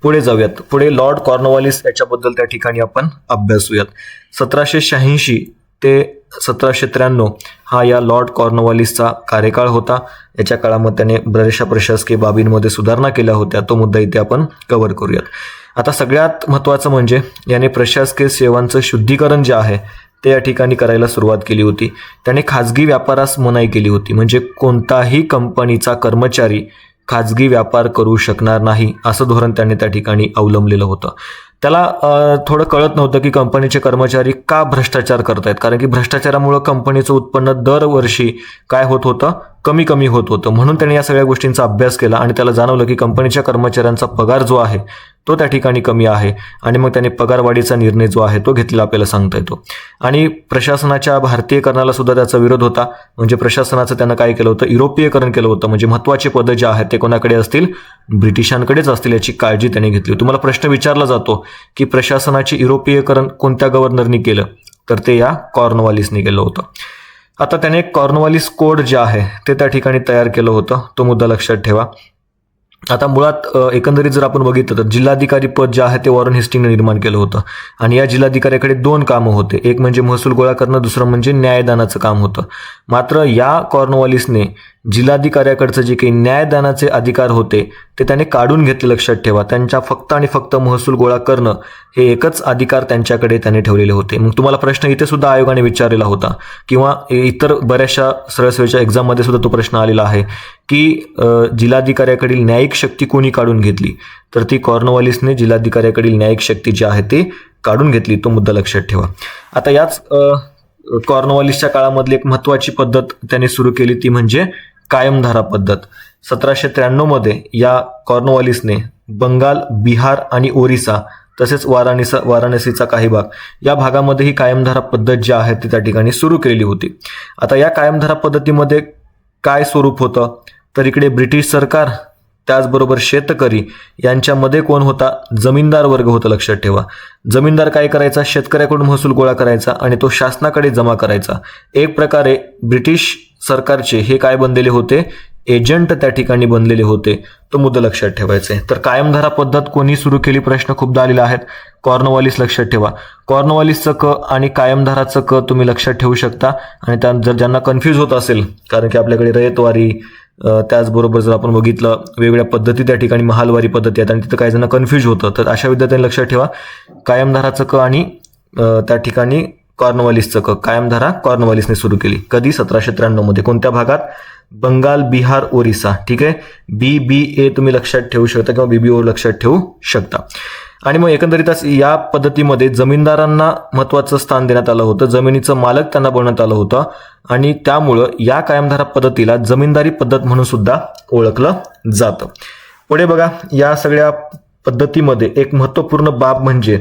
पुढे जाऊयात. पुढे लॉर्ड कॉर्नवॉलिस याच्याबद्दल त्या ठिकाणी आपण अभ्यासूयात. 1786 ते 1793 हा या लॉर्ड कॉर्नवॉलिसचा कार्यकाळ होता. याच्या काळामध्ये त्याने बऱ्याचशा प्रशासकीय बाबींमध्ये सुधारणा केल्या होत्या. तो मुद्दा इथे आपण कव्हर करूयात. आता सगळ्यात महत्त्वाचं म्हणजे याने प्रशासकीय सेवांचं शुद्धीकरण जे आहे ते या ठिकाणी करायला सुरुवात केली होती. त्याने खाजगी व्यापारास मनाई केली होती. म्हणजे कोणताही कंपनीचा कर्मचारी खाजगी व्यापार करू शकणार नाही असं धोरण त्याने त्या ठिकाणी अवलंबलेलं होतं. त्याला थोडं कळत नव्हतं की कंपनीचे कर्मचारी का भ्रष्टाचार करतायत, कारण की भ्रष्टाचारामुळे कंपनीचं उत्पन्न दरवर्षी काय होत होतं, कमी कमी होत होतं. म्हणून त्याने या सगळ्या गोष्टींचा अभ्यास केला आणि त्याला जाणवलं की कंपनीच्या कर्मचाऱ्यांचा पगार जो आहे तो त्या ठिकाणी कमी आहे आणि मग त्याने पगारवाढीचा निर्णय जो आहे तो घेतलेला आपल्याला सांगता येतो. आणि प्रशासनाच्या भारतीयकरणाला सुद्धा त्याचा विरोध होता. म्हणजे प्रशासनाचं त्यानं काय केलं होतं, युरोपीयकरण केलं होतं. म्हणजे महत्त्वाचे पदं जे आहेत ते कोणाकडे असतील, ब्रिटिशांकडेच असतील याची काळजी त्याने घेतली. तुम्हाला प्रश्न विचारला जातो की प्रशासनाचे युरोपीयकरण कोणत्या गव्हर्नरनी केलं, तर ते या कॉर्नवॉलिसने केलं होतं. आता त्याने कॉर्नवॉलिस कोड जे आहे ते त्या ठिकाणी तयार केलं होतं. तो मुद्दा लक्षात ठेवा. आता मुळात एकंदरीत जर आपण बघितलं तर जिल्हाधिकारी पद जे आहे ते वॉरेन हेस्टिंगने निर्माण केलं होतं आणि या जिल्हाधिकाऱ्याकडे 2 कामं होते. एक म्हणजे महसूल गोळा करणं, दुसरं म्हणजे न्यायदानाचं काम होतं. मात्र या कॉर्नवॉलिसने जिल्हाधिकाऱ्याकडचं जे काही न्यायदानाचे अधिकार होते ते त्याने काढून घेतले. लक्षात ठेवा, त्यांच्या फक्त आणि फक्त महसूल गोळा करणं हे एकच अधिकार त्यांच्याकडे त्याने ठेवलेले होते. मग तुम्हाला प्रश्न इथे सुद्धा आयोगाने विचारलेला होता किंवा इतर बऱ्याचशा सरळ सेवेच्या एक्झाममध्ये सुद्धा तो प्रश्न आलेला आहे की जिल्हाधिकाऱ्याकडील न्यायिक शक्ती कोणी काढून घेतली, तर ती कॉर्नवॉलिसने जिल्हाधिकाऱ्याकडील न्यायिक शक्ती जी आहे ती काढून घेतली. तो मुद्दा लक्षात ठेवा. आता याच कॉर्नवॉलिसच्या काळामधली एक महत्त्वाची पद्धत त्याने सुरू केली, ती म्हणजे कायमधारा पद्धत. 1793 या कॉर्नवॉलिसने बंगाल, बिहार आणि ओरिसा तसेच वाराणसीचा काही भाग या भागामध्ये ही कायमधारा पद्धत जी आहे ती त्या ठिकाणी सुरू केलेली होती. आता या कायमधारा पद्धतीमध्ये काय स्वरूप होतं, तर इकडे ब्रिटिश सरकार त्याचबरोबर शेतकरी यांच्यामध्ये कोण होता, जमीनदार वर्ग होता. लक्षात ठेवा, जमीनदार काय करायचा, शेतकऱ्याकडून महसूल गोळा करायचा आणि तो शासनाकडे जमा करायचा. एक प्रकारे ब्रिटिश सरकारचे हे काय बनलेले होते, एजंट त्या ठिकाणी बनलेले होते. तो मुद्दा लक्षात ठेवायचा आहे. तर कायमधारा पद्धत कोणी सुरू केली, प्रश्न खूपदा आलेले आहेत. कॉर्नवॉलिस. लक्षात ठेवा, कॉर्नवॉलिसचं क आणि कायमधाराचं क तुम्ही लक्षात ठेवू शकता. आणि जर ज्यांना कन्फ्यूज होत असेल, कारण की आपल्याकडे रयतवारी त्याचबरोबर जर आपण बघितलं वेगवेगळ्या पद्धती त्या ठिकाणी महालवारी पद्धती आहेत आणि तिथं काही जण कन्फ्यूज होतं, तर अशा विद्यार्थ्यांनी लक्षात ठेवा कायमधाराचं क आणि त्या ठिकाणी कॉर्नवॉलिसचं क. कायमधारा कॉर्नवॉलिसने सुरू केली. कधी, 1793 कोणत्या भागात, बंगाल, बिहार, ओरिसा. ठीक आहे, BBA तुम्ही लक्षात ठेवू शकता किंवा BBO लक्षात ठेवू शकता. आणि मग एकंदरीतच या पद्धतीमध्ये जमीनदारांना महत्त्वाचं स्थान देण्यात आलं होतं, जमिनीचं मालक त्यांना बनवण्यात आलं होतं आणि त्यामुळं या कायमधारा पद्धतीला जमीनदारी पद्धत म्हणून सुद्धा ओळखलं जातं. पुढे बघा, या सगळ्या पद्धतीमध्ये एक महत्त्वपूर्ण बाब म्हणजे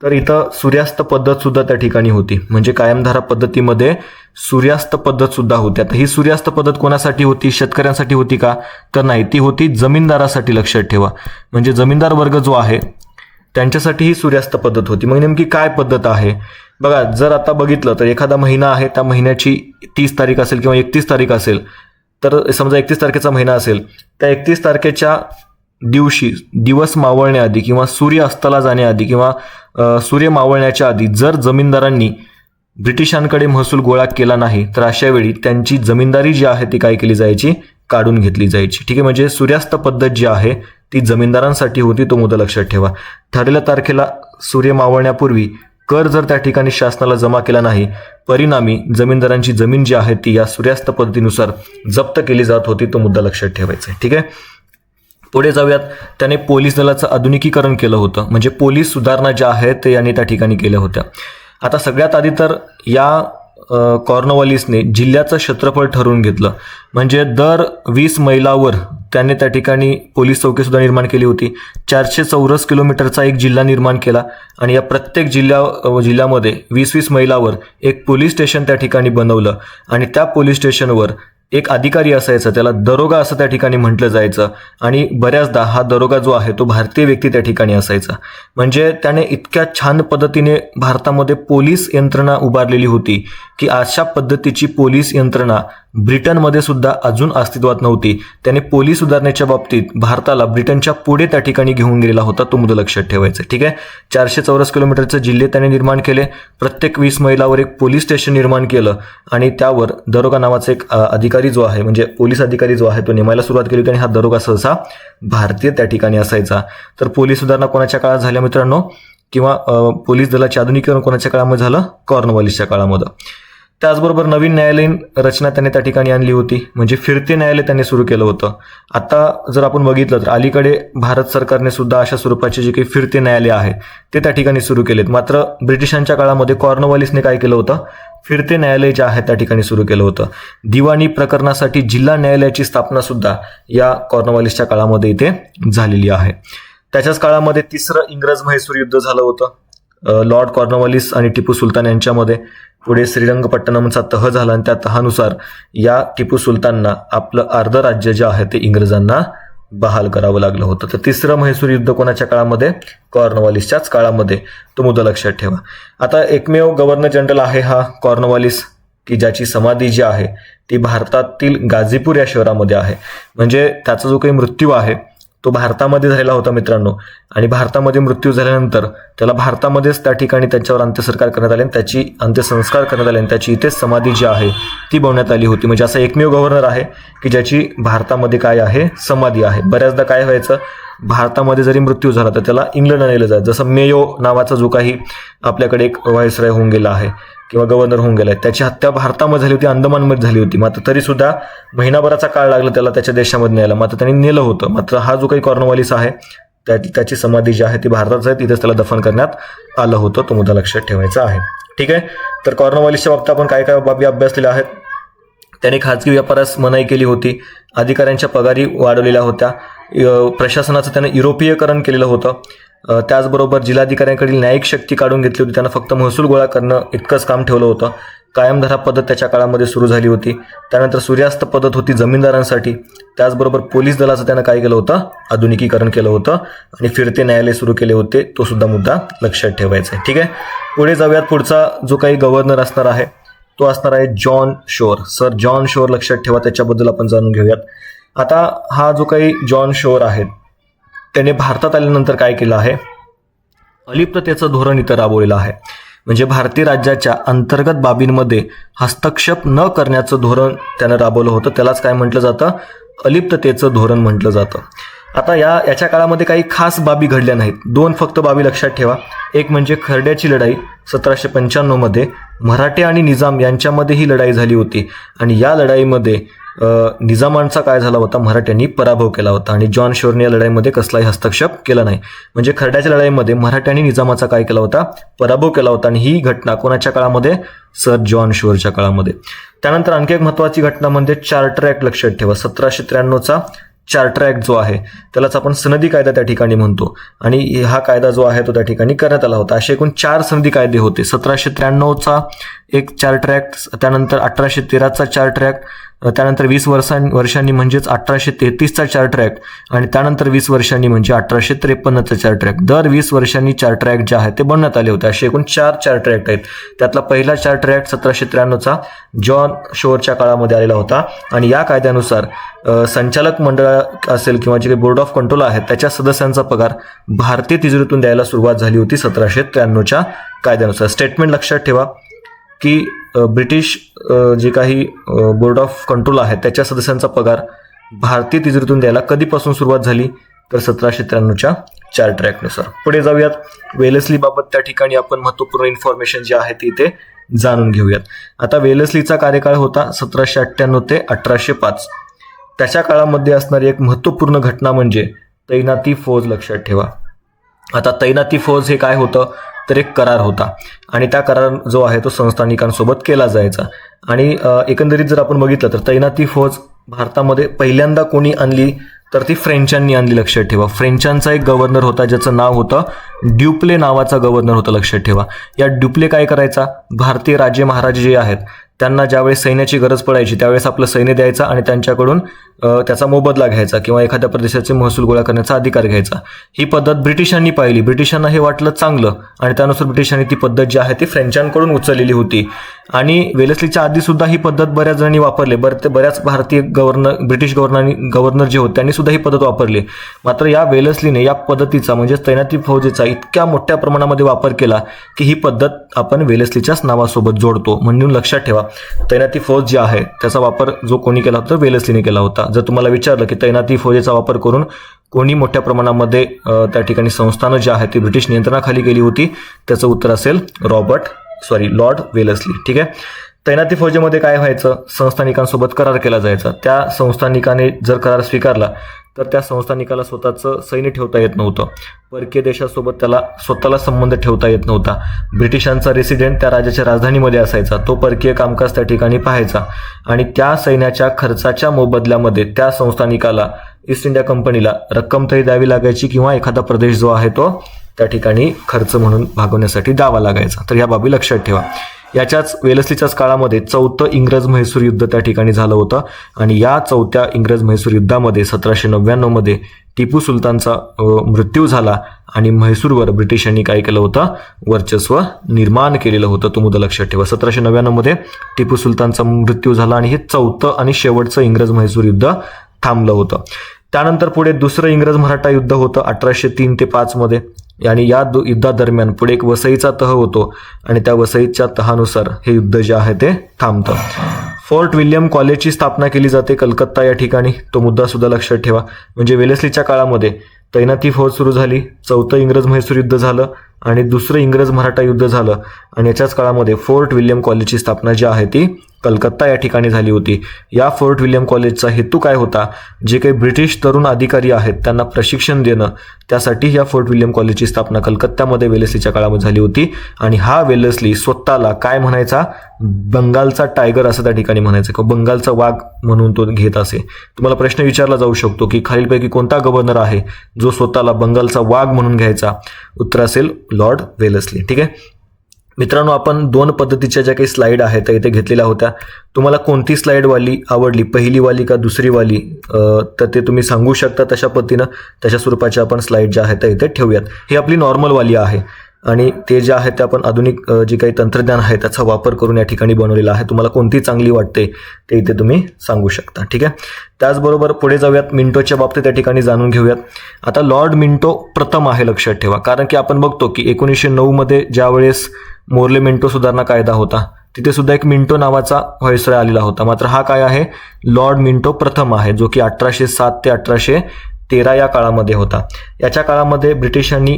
तर इथं सूर्यास्त पद्धत सुद्धा त्या ठिकाणी होती. म्हणजे कायमधारा पद्धतीमध्ये सूर्यास्त पद्धत सुद्धा होती. आता ही सूर्यास्त पद्धत कोणासाठी होती, शेतकऱ्यांसाठी होती का, तर नाही, ती होती जमीनदारासाठी. लक्षात ठेवा, म्हणजे जमीनदार वर्ग जो आहे त्यांच्यासाठी ही सूर्यास्त पद्धत होती. मग नेमकी काय पद्धत आहे बघा, जर आता बघितलं तर एखादा महिना आहे, त्या महिन्याची 30 तारीख असेल किंवा 31 तारीख असेल, तर समजा 31 तारखेचा महिना असेल, त्या 31 तारखेच्या दिवशी दिवस मावळण्याआधी किंवा सूर्य अस्ताला जाण्याआधी किंवा सूर्य मावळण्याच्या आधी जर जमीनदारांनी ब्रिटिशांकडे महसूल गोळा केला नाही, तर अशा वेळी त्यांची जमीनदारी जी आहे ती काय केली जायची, काढून घेतली जायची. ठीक आहे, म्हणजे सूर्यास्त पद्धत जी आहे ती जमीनदारांसाठी होती. तो मुद्दा लक्षात ठेवा. ठरलेल्या तारखेला सूर्य मावळण्यापूर्वी कर जर त्या ठिकाणी शासनाला जमा केला नाही, परिणामी जमीनदारांची जमीन जी आहे ती या सूर्यास्त पद्धतीनुसार जप्त केली जात होती. तो मुद्दा लक्षात ठेवायचा आहे. ठीक आहे, पुढे जाऊयात. त्याने पोलीस दलाचं आधुनिकीकरण केलं होतं, म्हणजे पोलीस सुधारणा ज्या आहेत ते यांनी त्या ठिकाणी केल्या होत्या. आता सगळ्यात आधी तर या कॉर्नवॉलिसने जिल्ह्याचं क्षेत्रफळ ठरवून घेतलं. म्हणजे दर 20 मैलावर त्याने त्या ठिकाणी पोलीस चौकी सुद्धा निर्माण केली होती. 400 चौरस किलोमीटरचा एक जिल्हा निर्माण केला आणि या प्रत्येक जिल्ह्यामध्ये 20-20 मैलावर एक पोलीस स्टेशन त्या ठिकाणी बनवलं आणि त्या पोलीस स्टेशनवर एक अधिकारी असायचा, त्याला दरोगा असं त्या ठिकाणी म्हटलं जायचं. आणि बऱ्याचदा हा दरोगा जो आहे तो भारतीय व्यक्ती त्या ठिकाणी असायचा. म्हणजे त्याने इतक्या छान पद्धतीने भारतामध्ये पोलीस यंत्रणा उभारलेली होती की अशा पद्धतीची पोलीस यंत्रणा ब्रिटनमध्ये सुद्धा अजून अस्तित्वात नव्हती. त्याने पोलीस सुधारणेच्या बाबतीत भारताला ब्रिटनच्या पुढे त्या ठिकाणी घेऊन गेलेला होता. तो मुद्दा लक्षात ठेवायचा. ठीक आहे, 400 चौरस किलोमीटरचे जिल्हे त्याने निर्माण केले. प्रत्येक 20 मैलावर एक पोलीस स्टेशन निर्माण केलं आणि त्यावर दरोगा नावाचा एक अधिकारी जो आहे, म्हणजे पोलीस अधिकारी जो आहे तो नेमायला सुरुवात केली होती आणि हा दरोगा सहसा भारतीय त्या ठिकाणी असायचा. तर पोलीस सुधारणा कोणाच्या काळात झाल्या मित्रांनो, किंवा पोलीस दलाचे आधुनिकीकरण कोणाच्या काळामध्ये झालं, कॉर्नवॉलिसच्या काळामध्ये. त्याचबरोबर नवीन न्यायालयीन रचना त्याने त्या ठिकाणी आणली होती, म्हणजे फिरते न्यायालय त्याने सुरू केलं होतं. आता जर आपण बघितलं तर अलीकडे भारत सरकारने सुद्धा अशा स्वरूपाचे जे काही फिरते न्यायालय आहे ते त्या ठिकाणी सुरू केलेत. मात्र ब्रिटिशांच्या काळामध्ये कॉर्नवॉलिसने काय केलं होतं, फिरते न्यायालय जे आहे त्या ठिकाणी सुरू केलं होतं. दिवाणी प्रकरणासाठी जिल्हा न्यायालयाची स्थापना सुद्धा या कॉर्नवॉलिसच्या काळामध्ये इथे झालेली आहे. त्याच्याच काळामध्ये तिसरं इंग्रज म्हैसूर युद्ध झालं होतं, लॉर्ड कॉर्नवॉलिस आणि टिपू सुलतान यांच्यामध्ये. पुढे श्रीरंगपट्टणमचा तह झाला आणि त्या तहानुसार या टिपू सुलतानना आपलं अर्ध राज्य जे आहे ते इंग्रजांना बहाल करावं लागलं होतं. तर तिसरं म्हैसूर युद्ध कोणाच्या काळामध्ये, कॉर्नवॉलिसच्याच काळामध्ये. तो मुद्दा लक्षात ठेवा. आता एकमेव गव्हर्नर जनरल आहे हा कॉर्नवॉलिस, की ज्याची समाधी जी आहे ती भारतातील गाझीपूर या शहरामध्ये आहे. म्हणजे त्याचा जो काही मृत्यू आहे तो भारतामध्ये झालेला होता मित्रांनो. आणि भारतामध्ये मृत्यू झाल्यानंतर त्याला भारतामध्येच त्या ठिकाणी त्याच्यावर अंत्यसंस्कार करण्यात आले आणि त्याची अंत्यसंस्कार करण्यात आले आणि त्याची इथेच समाधी जी आहे ती बनवण्यात आली होती. म्हणजे असा एकमेव गव्हर्नर आहे की ज्याची भारतामध्ये काय आहे, समाधी आहे. बऱ्याचदा काय व्हायचं, भारतामध्ये जरी मृत्यू झाला तर त्याला इंग्लंडला नेलं जायचं. जसं मेयो नावाचा जो काही आपल्याकडे एक व्हाईसरॉय होऊन गेला आहे किंवा गव्हर्नर होऊन गेला आहे, त्याची हत्या भारतामध्ये झाली होती, अंदमानमध्ये झाली होती. मात्र तरीसुद्धा महिनाभराचा काळ लागला त्याला त्याच्या देशामध्ये न्यायला. मात्र त्यांनी नेलं होतं. मात्र हा जो काही कॉर्नवॉलिस आहे त्याची समाधी जी आहे ती भारताच आहे, तिथेच त्याला दफन करण्यात आलं होतं. तो मुद्दा लक्षात ठेवायचा आहे. ठीक आहे. तर कॉर्नवॉलिसच्या बाबतीत आपण काय काय बाबी अभ्यासलेल्या आहेत. त्याने खाजगी व्यापारास मनाई केली होती, अधिकाऱ्यांच्या पगारी वाढवलेल्या होत्या, प्रशासनाचं त्याने युरोपीयकरण केलेलं होतं. त्याचबरोबर जिल्हाधिकाऱ्यांकडील न्यायिक शक्ती काढून घेतली होती. त्यानं फक्त महसूल गोळा करणं इतकंच काम ठेवलं होतं. कायमधारा पद्धत त्याच्या काळामध्ये सुरू झाली होती. त्यानंतर सूर्यास्त पद्धत होती जमीनदारांसाठी. त्याचबरोबर पोलीस दलाचं त्यानं काय केलं होतं, आधुनिकीकरण केलं होतं आणि फिरते न्यायालय सुरू केले होते. तो सुद्धा मुद्दा लक्षात ठेवायचा आहे. ठीक आहे. पुढे जाऊयात. पुढचा जो काही गव्हर्नर असणार आहे तो असणार आहे John Shore. Sir John Shore लक्षात ठेवा, त्याच्याबद्दल आपण जाणून घेऊयात. आता हा जो काही जॉन शोर आहे त्याने भारतात आल्यानंतर काय केलं आहे, अलिप्ततेचं धोरण इथं राबवलेलं आहे. म्हणजे भारतीय राज्याच्या अंतर्गत बाबींमध्ये हस्तक्षेप न करण्याचं धोरण त्यानं राबवलं होतं. त्यालाच काय म्हटलं जातं, अलिप्ततेचं धोरण म्हटलं जातं. आता याच्या काळामध्ये काही खास बाबी घडल्या नाहीत. 2 फक्त बाबी लक्षात ठेवा. एक म्हणजे खर्ड्याची लढाई 1795 मध्ये मराठे आणि निजाम यांच्यामध्ये ही लढाई झाली होती आणि या लढाईमध्ये निजामांचा काय झाला होता, मराठ्यांनी पराभव केला होता आणि जॉन शोरने या लढाईमध्ये कसलाही हस्तक्षेप केला नाही. म्हणजे खर्ड्याच्या लढाईमध्ये मराठ्यांनी निजामाचा काय केला होता, पराभव केला होता. आणि ही घटना कोणाच्या काळामध्ये, सर जॉन शोरच्या काळामध्ये. त्यानंतर आणखी एक महत्त्वाची घटना म्हणजे चार्टर ॲक्ट लक्षात ठेवा. 1793चा चार्टर ॲक्ट जो आहे त्यालाच आपण सनदी कायदा त्या ठिकाणी म्हणतो आणि हा कायदा जो आहे तो त्या ठिकाणी करण्यात आला होता. असे एकूण 4 सनदी कायदे होते. 1793चा एक चार्टर ॲक्ट, त्यानंतर 1813चा चार्टर ॲक्ट, त्यानंतर 20 वर्षांनी म्हणजेच 1833चा चार्टर ॲक्ट आणि त्यानंतर 20 वर्षांनी म्हणजे 1853चा चार्टर ॲक्ट. दर 20 वर्षांनी चार्टर ॲक्ट जे आहे ते बनवण्यात आले होते. असे एकूण 4 चार्टर ॲक्ट आहेत. त्यातला पहिला चार्टर ॲक्ट 1793चा जॉन शोरच्या काळामध्ये आलेला होता आणि या कायद्यानुसार संचालक मंडळ असेल किंवा जे काही बोर्ड ऑफ कंट्रोल आहे त्याच्या सदस्यांचा पगार भारतीय तिजोरीतून द्यायला सुरुवात झाली होती 1793च्या कायद्यानुसार. स्टेटमेंट लक्षात ठेवा की ब्रिटिश जे काही बोर्ड ऑफ कंट्रोल आहे त्याच्या सदस्यांचा पगार भारतीय तिजोरीतून द्यायला कधीपासून सुरुवात झाली, तर 1793च्या चार्टर ॲक्टनुसार. पुढे जाऊयात. वेलेस्लीबाबत त्या ठिकाणी आपण महत्त्वपूर्ण इन्फॉर्मेशन जी आहे ती इथे जाणून घेऊयात. आता वेलेस्लीचा कार्यकाळ होता 1798 ते 1805. त्याच्या काळामध्ये असणारी एक महत्त्वपूर्ण घटना म्हणजे तैनाती फौज लक्षात ठेवा. आता तैनाती फौज हे काय होतं, तर एक करार होता आणि त्या करार जो आहे तो संस्थानिकांसोबत केला जायचा. आणि एकंदरीत जर आपण बघितलं तर तैनाती फौज भारतामध्ये पहिल्यांदा कोणी आणली, तर ती फ्रेंचांनी आणली. लक्षात ठेवा. फ्रेंचांचा एक गव्हर्नर होता ज्याचं नाव होतं ड्युप्ले नावाचा गव्हर्नर होता. लक्षात ठेवा. या ड्युप्ले काय करायचा, भारतीय राजे महाराजे जे आहेत त्यांना ज्यावेळेस सैन्याची गरज पडायची त्यावेळेस आपलं सैन्य द्यायचा आणि त्यांच्याकडून त्याचा मोबदला घ्यायचा किंवा एखाद्या प्रदेशाचे महसूल गोळा करण्याचा अधिकार घ्यायचा. ही पद्धत ब्रिटिशांनी पाहिली. ब्रिटिशांना हे वाटलं चांगलं आणि त्यानुसार ब्रिटिशांनी ती पद्धत जी आहे ती फ्रेंचांकडून उचललेली होती. आणि वेलेस्लीच्या आधी सुद्धा ही पद्धत बऱ्याच जणांनी वापरली. बऱ्याच भारतीय ब्रिटिश गव्हर्नर जे होते त्यांनी सुद्धा ही पद्धत वापरली. मात्र या वेलेस्लीने या पद्धतीचा म्हणजे तैनाती फौजेचा इतक्या मोठ्या प्रमाणामध्ये वापर केला की ही पद्धत आपण वेलेस्लीच्याच नावासोबत जोडतो. म्हणून लक्षात ठेवा तैनाती फौज जी आहे त्याचा वापर जो कोणी केला होता, वेलेस्लीने केला होता. जर तुम्हाला विचारलं की तैनाती फौजेचा वापर करून कोणी मोठ्या प्रमाणामध्ये त्या ठिकाणी संस्थानं जी आहे ती ब्रिटिश नियंत्रणाखाली गेली होती, त्याचं उत्तर असेल लॉर्ड वेलेस्ली. ठीक आहे. तैनाती फौजेमध्ये काय व्हायचं, संस्थानिकांसोबत करार केला जायचा. त्या संस्थानिकाने जर करार स्वीकारला तर त्या संस्थानिकाला स्वतःचं सैन्य ठेवता येत नव्हतं. परकीय देशासोबत त्याला स्वतःला संबंध ठेवता येत नव्हता. ब्रिटिशांचा रेसिडेंट त्या राज्याच्या राजधानीमध्ये असायचा. तो परकीय कामकाज त्या ठिकाणी पाहायचा आणि त्या सैन्याच्या खर्चाच्या मोबदल्यामध्ये त्या संस्थानिकाला ईस्ट इंडिया कंपनीला रक्कम तरी द्यावी लागायची किंवा एखादा प्रदेश जो आहे तो त्या ठिकाणी खर्च म्हणून भागवण्यासाठी द्यावा लागायचा. तर या बाबी लक्षात ठेवा. याच्याच वेलेस्लीच्याच काळामध्ये 4थं इंग्रज म्हैसूर युद्ध त्या ठिकाणी झालं होतं आणि या 4थ्या इंग्रज म्हैसूर युद्धामध्ये 1799 मध्ये टिपू सुलतानचा मृत्यू झाला आणि म्हैसूरवर ब्रिटिशांनी काय केलं होतं, वर्चस्व निर्माण केलेलं होतं. तो मुद्दा लक्षात ठेवा. 1799 मध्ये टिपू सुलतानचा मृत्यू झाला आणि हे 4थं आणि शेवटचं इंग्रज म्हैसूर युद्ध थांबलं होतं. त्यानंतर पुढे दुसरं इंग्रज मराठा युद्ध होतं 1803 ते 5 मध्ये. आणि या युद्धादरम्यान पुढे एक वसईचा तह होतो आणि त्या वसईच्या तहानुसार हे युद्ध जे आहे ते थांबतं. फोर्ट विल्यम कॉलेजची स्थापना केली जाते कलकत्ता या ठिकाणी. तो मुद्दा सुद्धा लक्षात ठेवा. म्हणजे वेलेस्लीच्या काळामध्ये तैनाती फौज सुरू झाली, चौथं इंग्रज म्हैसूर युद्ध झालं आणि दुसरं इंग्रज मराठा युद्ध झालं आणि याच्याच काळामध्ये फोर्ट विल्यम कॉलेजची स्थापना जी आहे ती कलकत्ता या ठिकाणी झाली होती. या फोर्ट विल्यम कॉलेजचा हेतू काय होता? जे काही ब्रिटिश तरुण अधिकारी आहेत त्यांना प्रशिक्षण देणं, त्यासाठी या फोर्ट विल्यम कॉलेजची स्थापना कलकत्त्यामध्ये वेलेस्लीच्या काळामध्ये झाली होती. आणि हा वेलेस्ली स्वतःला काय म्हणायचा? बंगालचा टायगर असं त्या ठिकाणी म्हणायचं किंवा बंगालचा वाघ म्हणून तो घेत असे. तुम्हाला प्रश्न विचारला जाऊ शकतो की खालीलपैकी कोणता गव्हर्नर आहे जो स्वतःला बंगालचा वाघ म्हणून घ्यायचा? उत्तर असेल लॉर्ड वेलेस्ली. ठीक आहे मित्रांनो, आपण 2 पद्धतीच्या ज्या काही स्लाईड आहेत त्या इथे घेतलेल्या होत्या. तुम्हाला कोणती स्लाईड वाली आवडली, पहिली वाली का दुसरी वाली, तर ते तुम्ही सांगू शकता. तशा पद्धतीनं तशा स्वरूपाच्या आपण स्लाईड ज्या आहेत त्या इथे ठेवूयात. ही आपली नॉर्मल वाली आहे आणि ते जे आहे ते आपण आधुनिक जे काही तंत्रज्ञान आहे त्याचा वापर करून या ठिकाणी बनवलेला आहे. तुम्हाला कोणती चांगली वाटते ते इथे तुम्ही सांगू शकता. ठीक आहे. त्याचबरोबर पुढे जाऊयात, मिंटोच्या बाबतीत या ठिकाणी जाणून घेऊयात. आता लॉर्ड मिंटो प्रथम आहे लक्षात ठेवा, कारण की आपण बघतो की 1909 मध्ये ज्यावेळेस मोर्ले मिंटो सुधारणा कायदा होता तिथे सुद्धा एक मिंटो नावाचा व्हाईसरॉय आलेला होता. मात्र हा काय आहे? लॉर्ड मिंटो प्रथम आहे, जो की 1807 ते 1813 या काळामध्ये होता. याच्या काळामध्ये ब्रिटिशांनी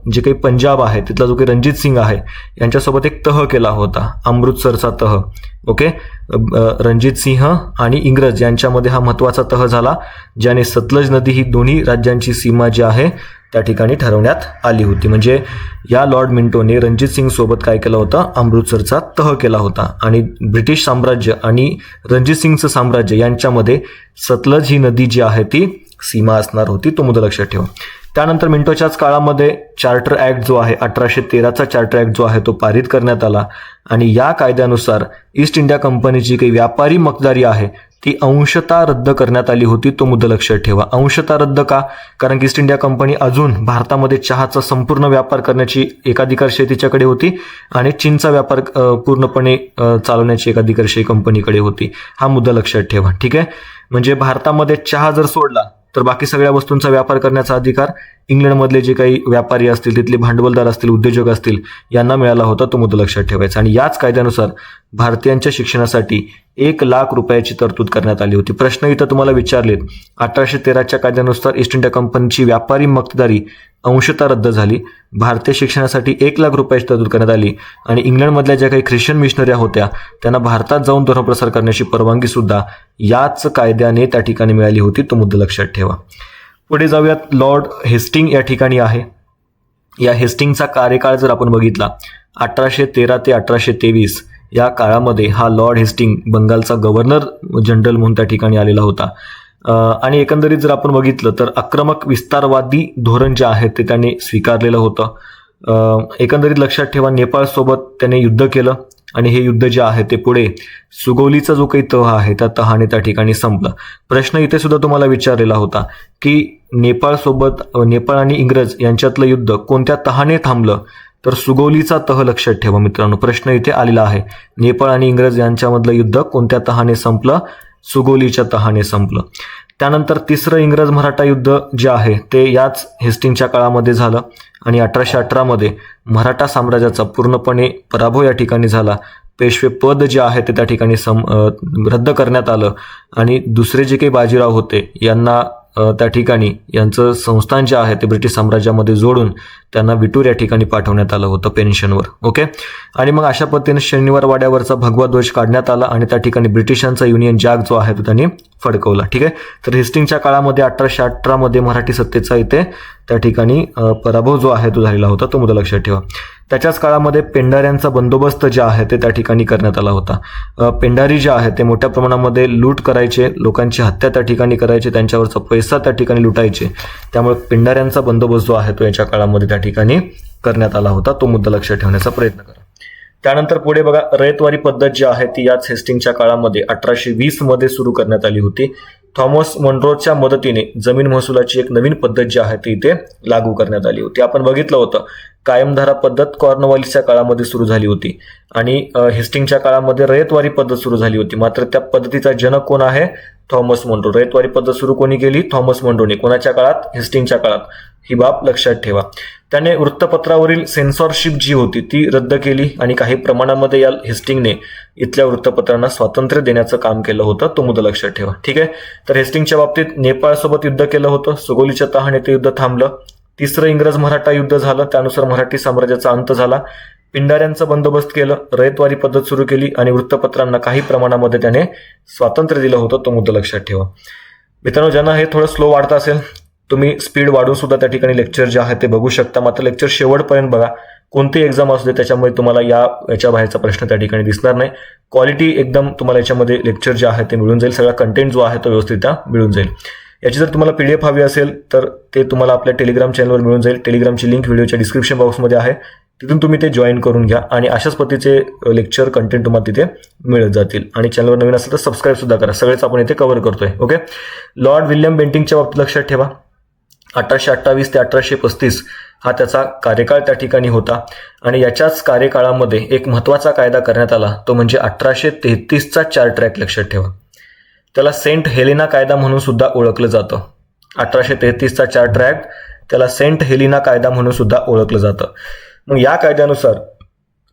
जे काही पंजाब आहे तिथला जो काही रणजित सिंग आहे यांच्यासोबत एक तह केला होता, अमृतसरचा तह. ओके. रणजित सिंह आणि इंग्रज यांच्यामध्ये हा महत्त्वाचा तह झाला, ज्याने सतलज नदी ही दोन्ही राज्यांची सीमा जी आहे त्या ठिकाणी ठरवण्यात आली होती. म्हणजे या लॉर्ड मिंटोने रणजित सिंग सोबत काय केलं होतं? अमृतसरचा तह केला होता. आणि ब्रिटिश साम्राज्य आणि रणजित सिंगचं साम्राज्य यांच्यामध्ये सतलज ही नदी जी आहे ती सीमा असणार होती. तो मुद्दा लक्षात ठेवा. त्यानंतर मिंटोच्याच काळामध्ये चार्टर ॲक्ट जो आहे 1813चा चार्टर ॲक्ट जो आहे तो पारित करण्यात आला आणि या कायद्यानुसार ईस्ट इंडिया कंपनीची काही व्यापारी मक्तेदारी आहे ती अंशतः रद्द करण्यात आली होती. तो मुद्दा लक्षात ठेवा. अंशतः रद्द का? कारण की ईस्ट इंडिया कंपनी अजून भारतामध्ये चहाचा संपूर्ण व्यापार करण्याची एकाधिकारशाही तिच्याकडे होती आणि चीनचा व्यापार पूर्णपणे चालवण्याची एकाधिकारशाही कंपनीकडे होती. हा मुद्दा लक्षात ठेवा. ठीक आहे. म्हणजे भारतामध्ये चहा जर सोडला तर बाकी सगळ्या वस्तूंचा व्यापार करण्याचा अधिकार इंग्लंडमधले जे काही व्यापारी असतील, तिथले भांडवलदार असतील, उद्योजक असतील यांना मिळाला होता. तो मुद्दा लक्षात ठेवायचा. आणि याच कायद्यानुसार भारतीयांच्या शिक्षणासाठी 1,00,000 रुपयाची तरतूद करण्यात आली होती. प्रश्न इथं तुम्हाला विचारलेत, 1813च्या कायद्यानुसार ईस्ट इंडिया कंपनीची व्यापारी मक्तेदारी अंशतः रद्द झाली, भारतीय शिक्षणासाठी 1,00,000 रुपयाची तरतूद करण्यात आली आणि इंग्लंडमधल्या ज्या काही ख्रिश्चन मिशनऱ्या होत्या त्यांना भारतात जाऊन धर्मप्रसार करण्याची परवानगी सुद्धा याच कायद्याने त्या ठिकाणी मिळाली होती. तो मुद्दा लक्षात ठेवा. पुढे जाऊयात, लॉर्ड हेस्टिंग या ठिकाणी आहे. या हेस्टिंगचा कार्यकाळ जर आपण बघितला 1813 ते 1823 या काळामध्ये हा लॉर्ड हेस्टिंग बंगालचा गव्हर्नर जनरल म्हणून त्या ठिकाणी आलेला होता. आणि एकंदरीत जर आपण बघितलं तर आक्रमक विस्तारवादी धोरण जे आहे ते त्याने स्वीकारलेलं होतं. एकंदरीत लक्षात ठेवा, नेपाळसोबत त्याने युद्ध केलं आणि हे युद्ध जे आहे ते पुढे सुगौलीचा जो काही तह आहे त्या तहाने त्या ठिकाणी संपलं. प्रश्न इथे सुद्धा तुम्हाला विचारलेला होता की नेपाळ आणि इंग्रज यांच्यातलं युद्ध कोणत्या तहाने थांबलं? तर सुगौलीचा तह लक्षात ठेवा मित्रांनो. प्रश्न इथे आलेला आहे, नेपाळ आणि इंग्रज यांच्यामधलं युद्ध कोणत्या तहाने संपलं? सुगौलीच्या तहाने संपलं. त्यानंतर तिसरं इंग्रज मराठा युद्ध जे आहे ते याच हेस्टिंगच्या काळामध्ये झालं आणि 1818 मध्ये मराठा साम्राज्याचा पूर्णपणे पराभव या ठिकाणी झाला. पेशवे पद जे आहे ते त्या ठिकाणी रद्द करण्यात आलं आणि दुसरे जे काही बाजीराव होते यांना त्या ठिकाणी यांचं संस्थान जे आहे ते ब्रिटिश साम्राज्यामध्ये जोडून त्यांना विटूर या ठिकाणी पाठवण्यात आलं होतं पेन्शनवर. ओके. आणि मग अशा पद्धतीने शनिवार वाड्यावरचा भगवा ध्वज काढण्यात आला आणि त्या ठिकाणी ब्रिटिशांचा युनियन जॅक जो आहे तो त्यांनी फडकवला. ठीक आहे. तर हेस्टिंगच्या काळामध्ये 1818 मध्ये मराठी सत्तेचा इथे त्या ठिकाणी पराभव जो आहे तो झालेला होता. तो मुद्दा लक्षात ठेवा. त्याच्याच काळामध्ये पेंढाऱ्यांचा बंदोबस्त जे आहे ते त्या ठिकाणी करण्यात आला होता. पेंढारी जे आहे ते मोठ्या प्रमाणामध्ये लूट करायचे, लोकांची हत्या त्या ठिकाणी करायचे, त्यांच्यावरचा पैसा त्या ठिकाणी लुटायचे. त्यामुळे पेंढाऱ्यांचा बंदोबस्त जो आहे तो याच्या काळामध्ये त्या ठिकाणी करण्यात आला होता. तो मुद्दा लक्षात ठेवण्याचा प्रयत्न करा. त्यानंतर पुढे बघा, रयतवारी पद्धत जी आहे ती याच हेस्टिंगच्या काळामध्ये 1820 मध्ये सुरू करण्यात आली होती. थॉमस मनरोच्या मदतीने जमीन महसुलाची एक नवीन पद्धत जी आहे ती इथे लागू करण्यात आली होती. आपण बघितलं होतं कायमधारा पद्धत कॉर्नवॉलिसच्या काळामध्ये सुरू झाली होती आणि हेस्टिंगच्या काळामध्ये रयतवारी पद्धत सुरू झाली होती. मात्र त्या पद्धतीचा जनक कोण आहे? थॉमस मॉन्रो. रयतवारी पद्धत सुरू कोणी केली? थॉमस मॉन्रोने. कोणाच्या काळात? हेस्टिंगच्या काळात. ही बाब लक्षात ठेवा. त्याने वृत्तपत्रावरील सेन्सॉरशिप जी होती ती रद्द केली आणि काही प्रमाणामध्ये या हेस्टिंगने इथल्या वृत्तपत्रांना स्वातंत्र्य देण्याचं काम केलं होतं. तो मुद्दा लक्षात ठेवा. ठीक आहे. तर हेस्टिंगच्या बाबतीत नेपाळसोबत युद्ध केलं होतं. सुगोलीच्या तहाने ते युद्ध थांबलं. तिसरं इंग्रज मराठा युद्ध झालं. त्यानुसार मराठी साम्राज्याचा अंत झाला. पिंडाऱ्यांचं बंदोबस्त केलं. रयतवारी पद्धत सुरू केली आणि वृत्तपत्रांना काही प्रमाणामध्ये त्याने स्वातंत्र्य दिलं होतं. तो मुद्दा लक्षात ठेवा. मित्रांनो, ज्यांना हे थोडं स्लो वाढतं असेल तुम्ही स्पीड वाढवून सुद्धा त्या ठिकाणी लेक्चर जे आहे ते बघू शकता. मात्र लेक्चर शेवटपर्यंत बघा. कोणती एक्झाम असू दे त्याच्यामुळे तुम्हाला याच्या बाहेरचा प्रश्न त्या ठिकाणी दिसणार नाही. क्वालिटी एकदम तुम्हाला याच्यामध्ये लेक्चर जे आहे ते मिळून जाईल. सगळा कंटेंट जो आहे तो व्यवस्थित मिळून जाईल. याची जर तुम्हाला PDF हवी असेल तर ते तुम्हाला आपल्या टेलिग्राम चॅनलवर मिळून जाईल. टेलिग्रामची लिंक व्हिडिओच्या डिस्क्रिप्शन बॉक्समध्ये आहे. तिथून तुम्ही ते जॉईन करून घ्या आणि अशाच पद्धतीचे लेक्चर कंटेंट तुम्हाला तिथे मिळत जातील. आणि चॅनलवर नवीन असेल तर सबस्क्राईब सुद्धा करा. सगळेच आपण इथे कव्हर करतोय. ओके. लॉर्ड विल्यम बेंटिंकच्या बाबतीत लक्षात ठेवा. 1828 ते 1835 हा त्याचा कार्यकाळ त्या ठिकाणी होता आणि याच्याच कार्यकाळामध्ये एक महत्त्वाचा कायदा करण्यात आला. तो म्हणजे 1833चा 4 ट्रॅक. लक्षात ठेवा. त्याला सेंट हेलेना कायदा म्हणून सुद्धा ओळखलं जातं. 1833चा 4 ट्रॅक त्याला सेंट हेलिना कायदा म्हणून सुद्धा ओळखलं जातं. मग या कायद्यानुसार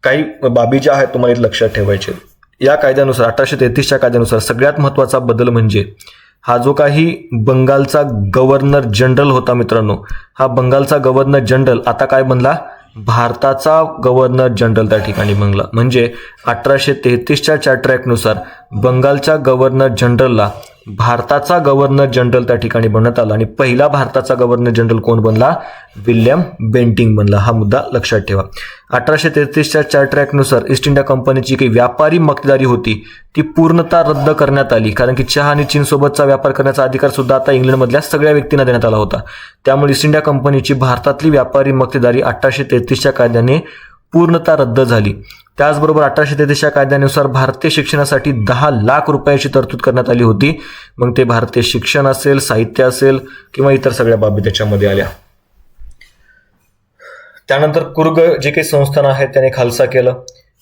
काही बाबी ज्या आहेत तुम्हाला लक्षात ठेवायचे. या कायद्यानुसार 1833च्या कायद्यानुसार सगळ्यात महत्त्वाचा बदल म्हणजे हा जो काही बंगालचा गव्हर्नर जनरल होता मित्रांनो, हा बंगालचा गव्हर्नर जनरल आता काय बनला? भारताचा गव्हर्नर जनरल त्या ठिकाणी बनला. म्हणजे 1833च्या 4 ट्रॅकनुसार बंगालच्या गव्हर्नर जनरलला भारताचा गव्हर्नर जनरल त्या ठिकाणी बनवण्यात आला आणि पहिला भारताचा गव्हर्नर जनरल कोण बनला? विल्यम बेंटिंक बनला. हा मुद्दा लक्षात ठेवा. 1833च्या 4 ट्रॅकनुसार ईस्ट इंडिया कंपनीची काही व्यापारी मक्तेदारी होती ती पूर्णतः रद्द करण्यात आली. कारण की चहा आणि चीनसोबतचा व्यापार करण्याचा अधिकार सुद्धा आता इंग्लंडमधल्या सगळ्या व्यक्तींना देण्यात आला होता. त्यामुळे ईस्ट इंडिया कंपनीची भारतातली व्यापारी मक्तेदारी 1833च्या कायद्याने पूर्णतः रद्द झाली. त्याचबरोबर 1833च्या कायद्यानुसार भारतीय शिक्षणासाठी 10 लाख रुपयाची तरतूद करण्यात आली होती. मग ते भारतीय शिक्षण असेल, साहित्य असेल किंवा इतर सगळ्या बाबी त्याच्यामध्ये आल्या. त्यानंतर कुर्ग जे काही संस्थान आहे त्याने खालसा केलं.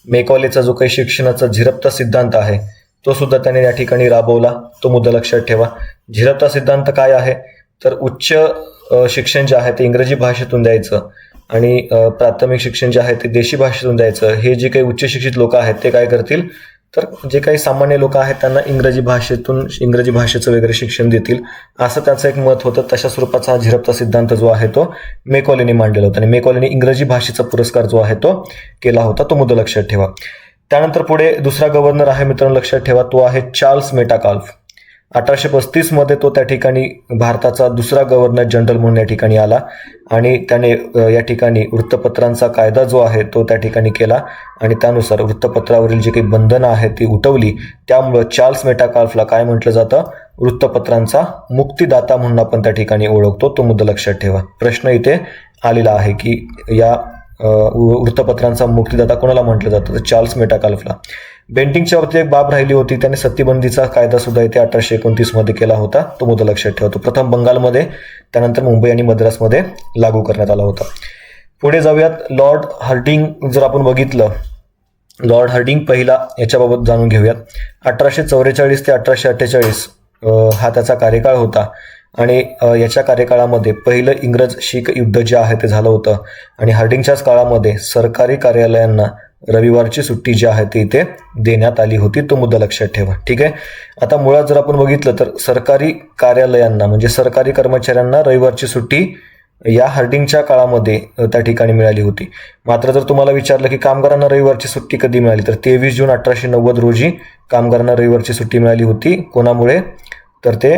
मेकॉलेचा जो काही शिक्षणाचा झिरपता सिद्धांत आहे तो सुद्धा त्याने या ठिकाणी राबवला. तो मुद्दा लक्षात ठेवा. झिरपता सिद्धांत काय आहे? तर उच्च शिक्षण जे आहे ते इंग्रजी भाषेतून द्यायचं आणि प्राथमिक शिक्षण जे आहे ते देशी भाषेतून द्यायचं. हे जे काही उच्च शिक्षित लोक आहेत ते काय करतील? तर जे काही सामान्य लोक आहेत त्यांना इंग्रजी भाषेचं वगैरे शिक्षण देतील, असं त्याचं एक मत होतं. तशा स्वरूपाचा हा झिरपता सिद्धांत जो आहे तो मेकॉलेने मांडलेला होता आणि मेकॉलेने इंग्रजी भाषेचा पुरस्कार जो आहे तो केला होता. तो मुद्दा लक्षात ठेवा. त्यानंतर पुढे दुसरा गव्हर्नर आहे मित्रांनो, लक्षात ठेवा. तो आहे चार्ल्स मेटाकाल्फ. 1835 मध्ये तो त्या ठिकाणी भारताचा दुसरा गव्हर्नर जनरल म्हणून या ठिकाणी आला आणि त्याने या ठिकाणी वृत्तपत्रांचा कायदा जो आहे तो त्या ठिकाणी केला आणि त्यानुसार वृत्तपत्रावरील जी काही बंधनं आहेत ती उठवली. त्यामुळं चार्ल्स मेटाकाल्फला काय म्हटलं जातं? वृत्तपत्रांचा मुक्तिदाता म्हणून आपण त्या ठिकाणी ओळखतो. तो मुद्दा लक्षात ठेवा. प्रश्न इथे आलेला आहे की या वृत्तपत्रांचा मुक्तिदाता कोणाला म्हटलं जातं? तर चार्ल्स मेटाकाल्फला. बेंटिंकच्या बाबतीत एक बाब राहिली होती. त्याने सत्तीबंदीचा कायदा सुद्धा इथे 1829 मध्ये केला होता. तो मुद्दा लक्षात ठेवा. तो प्रथम बंगालमध्ये त्यानंतर मुंबई आणि मद्रासमध्ये लागू करण्यात आला होता. पुढे जाऊयात. लॉर्ड हार्डिंग जर आपण बघितलं, लॉर्ड हार्डिंग पहिला याच्याबाबत जाणून घेऊयात. 1844 ते 1848 हा त्याचा कार्यकाळ होता आणि याच्या कार्यकाळामध्ये पहिलं इंग्रज शीख युद्ध जे आहे ते झालं होतं आणि हार्डिंगच्याच काळामध्ये सरकारी कार्यालयांना रविवारची सुट्टी जी आहे ती इथे देण्यात आली होती. तो मुद्दा लक्षात ठेवा. ठीक आहे. आता मुळात जर आपण बघितलं तर सरकारी कार्यालयांना म्हणजे सरकारी कर्मचाऱ्यांना रविवारची सुट्टी या हार्डिंगच्या काळामध्ये त्या ठिकाणी मिळाली होती. मात्र जर तुम्हाला विचारलं की कामगारांना रविवारची सुट्टी कधी मिळाली तर 23 जून 1890 रोजी कामगारांना रविवारची सुट्टी मिळाली होती. कोणामुळे? तर ते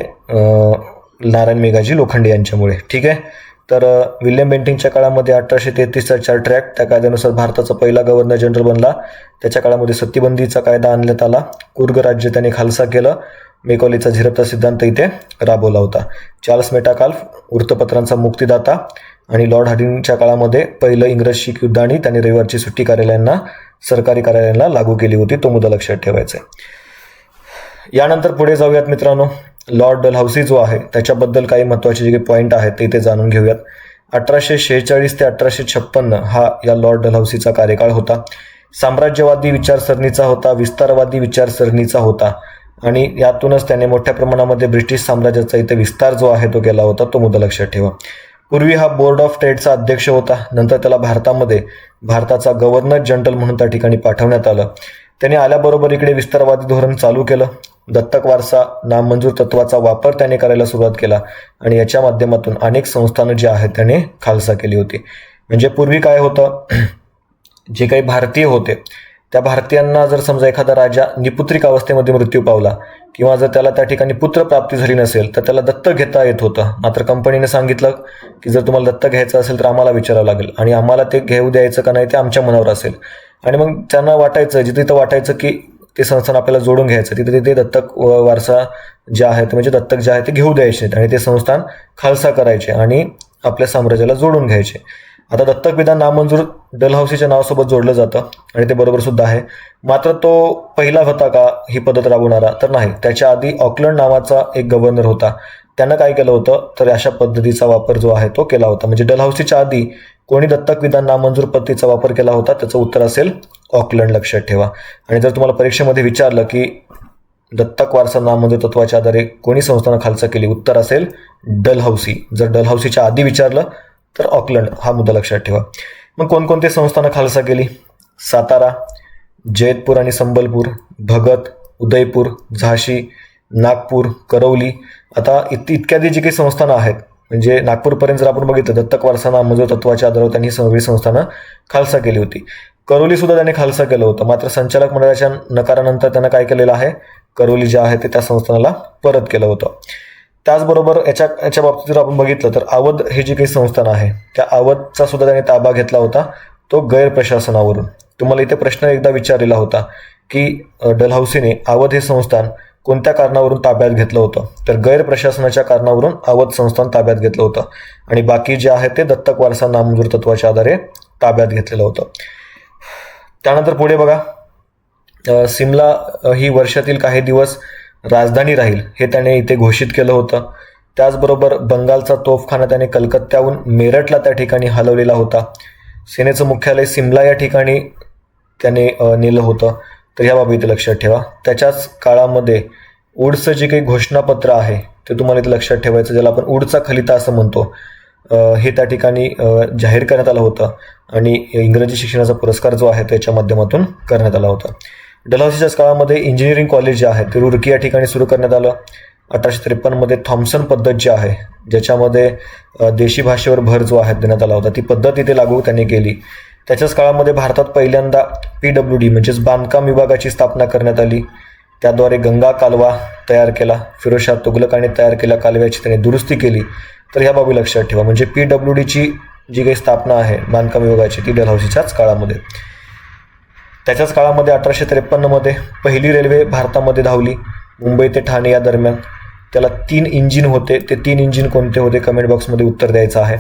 नारायण मेघाजी लोखंडे यांच्यामुळे. ठीक आहे. तर विल्यम बेंटिंकच्या काळामध्ये 1833चा 4 ट्रॅक त्या कायद्यानुसार भारताचा पहिला गव्हर्नर जनरल बनला. त्याच्या काळामध्ये सत्तीबंदीचा कायदा आणण्यात आला. कुर्ग राज्य त्याने खालसा केलं. मेकॉलेचा झिरपता सिद्धांत इथे राबवला होता. चार्ल्स मेटाकाल्फ वृत्तपत्रांचा मुक्तिदाता आणि लॉर्ड हार्डिंगच्या काळामध्ये पहिलं इंग्रज शीख युद्ध आणि त्याने रविवारची सुट्टी कार्यालयांना सरकारी कार्यालयांना लागू केली होती. तो मुद्दा लक्षात ठेवायचा आहे. यानंतर पुढे जाऊयात मित्रांनो. लॉर्ड डलहौसी जो आहे त्याच्याबद्दल काही महत्त्वाचे जे काही पॉईंट आहेत ते इथे जाणून घेऊयात. 1846 ते 1856 हा या लॉर्ड डलहौसीचा कार्यकाळ होता. साम्राज्यवादी विचारसरणीचा होता, विस्तारवादी विचारसरणीचा होता आणि यातूनच त्याने मोठ्या प्रमाणामध्ये ब्रिटिश साम्राज्याचा इथे विस्तार जो आहे तो केला होता, तो मुद्दा लक्षात ठेवा. पूर्वी हा बोर्ड ऑफ ट्रेडचा अध्यक्ष होता. नंतर त्याला भारताचा गव्हर्नर जनरल म्हणून त्या ठिकाणी पाठवण्यात आलं. त्याने आल्याबरोबर इकडे विस्तारवादी धोरण चालू केलं. दत्तक वारसा नामंजूर तत्वाचा वापर त्याने करायला सुरुवात केला आणि याच्या माध्यमातून अनेक संस्थानं जी आहेत त्याने खालसा केली होती. म्हणजे पूर्वी काय होतं, जे काही भारतीय होते त्या भारतीयांना जर समजा एखादा राजा निपुत्रिक अवस्थेमध्ये मृत्यू पावला किंवा जर त्याला त्या ठिकाणी पुत्र प्राप्ती झाली नसेल तर त्याला दत्तक घेता येत होतं. मात्र कंपनीने सांगितलं की जर तुम्हाला दत्तक घ्यायचं असेल तर आम्हाला विचारावं लागेल आणि आम्हाला ते घेऊ द्यायचं का नाही ते आमच्या मनावर असेल. आणि मग त्यांना वाटायचं, जिथे वाटायचं की ते संस्थान आपल्याला जोडून घ्यायचं, तिथे ते दत्तक वारसा जे आहे म्हणजे दत्तक जे आहे ते घेऊ द्यायचे आणि ते संस्थान खालसा करायचे आणि आपल्या साम्राज्याला जोडून घ्यायचे. आता दत्तक विधान नामंजूर डलहौसीच्या नावासोबत जोडलं जातं आणि ते बरोबर सुद्धा आहे. मात्र तो पहिला होता का ही पद्धत राबवणारा? तर नाही. त्याच्या आधी ऑकलंड नावाचा एक गव्हर्नर होता. त्यानं काय केलं होतं तर अशा पद्धतीचा वापर जो आहे तो केला होता. म्हणजे डलहौसीच्या आधी कोणी दत्तक विधान नामंजूर पद्धतीचा वापर केला होता? त्याचं उत्तर असेल ऑकलंड, लक्षात ठेवा. आणि जर तुम्हाला परीक्षेमध्ये विचारलं की दत्तक वारसा नामंजूर तत्वाच्या आधारे कोणी संस्थानं खालसा केली, उत्तर असेल डलहौसी. जर डलहौसीच्या आधी विचारलं तर ऑकलंड, हा मुद्दा लक्षात ठेवा. मग कोणकोणते संस्थानं खालसा केली? सातारा, जैतपूर आणि संबलपूर, भगत, उदयपूर, झाशी, नागपूर, करौली. आता इत्यादी जी काही संस्थानं आहेत, म्हणजे नागपूरपर्यंत जर आपण बघितलं दत्तक वारसा नामंजूर तत्वाच्या आधारावर त्यांनी सगळी संस्थानं खालसा केली होती. करौली सुद्धा त्यांनी खालसा केलं होतं. मात्र संचालक मंडळाच्या नकारानंतर त्यांना काय केलेलं आहे, करौली जे आहे ते त्या संस्थानाला परत केलं होतं. त्याचबरोबर याच्या बाबतीत जर आपण बघितलं तर अवध हे जे काही संस्थान आहे त्या अवधचा सुद्धा त्यांनी ताबा घेतला होता, तो गैरप्रशासनावरून. तुम्हाला इथे प्रश्न एकदा विचारलेला होता की डलहौसीने अवध हे संस्थान कोणत्या कारणावरून ताब्यात घेतलं होतं? तर गैरप्रशासनाच्या कारणावरून अवध संस्थान ताब्यात घेतलं होतं आणि बाकी जे आहे ते दत्तक वारसा नामंजूर तत्वाच्या आधारे ताब्यात घेतलेलं होतं. त्यानंतर पुढे बघा, सिमला ही वर्षातील काही दिवस राजधानी राहील हे त्याने इथे घोषित केलं होतं. त्याचबरोबर बंगालचा तोफखाना त्याने कलकत्त्याहून मेरठला त्या ठिकाणी हलवलेला होता. सेनेचं मुख्यालय सिमला या ठिकाणी त्याने नेलं होतं. तर ह्या बाबी इथे लक्षात ठेवा. त्याच्याच काळामध्ये वुड्सचं जे काही घोषणापत्र आहे ते तुम्हाला इथे लक्षात ठेवायचं, ज्याला आपण वुडचा खलिता असं म्हणतो, हे त्या ठिकाणी जाहीर करण्यात आलं होतं आणि इंग्रजी शिक्षणाचा पुरस्कार जो आहे त्याच्या माध्यमातून करण्यात आला होता. डलहौसीच्याच काळामध्ये इंजिनिअरिंग कॉलेज जे आहे ते रुरकी या ठिकाणी सुरू करण्यात आलं. 1853 थॉम्सन पद्धत जी आहे, ज्याच्यामध्ये देशी भाषेवर भर जो आहे देण्यात आला होता, ती पद्धत इथे लागू त्यांनी केली. त्याच्याच काळामध्ये भारतात पहिल्यांदा PWD म्हणजेच बांधकाम विभागाची स्थापना करण्यात आली. त्याद्वारे गंगा कालवा तयार केला. फिरोजशाह तुघलकाने तयार केलेल्या कालव्याची त्याने दुरुस्ती केली. तर ह्या बाबी लक्षात ठेवा. म्हणजे PWDची जी काही स्थापना आहे बांधकाम विभागाची ती डलहौसीच्याच काळामध्ये. त्याच्याच काळामध्ये 1853 पहिली रेल्वे भारतामध्ये धावली, मुंबई ते ठाणे या दरम्यान. त्याला 3 इंजिन होते. ते 3 इंजिन कोणते होते? कमेंट बॉक्समध्ये उत्तर द्यायचं आहे.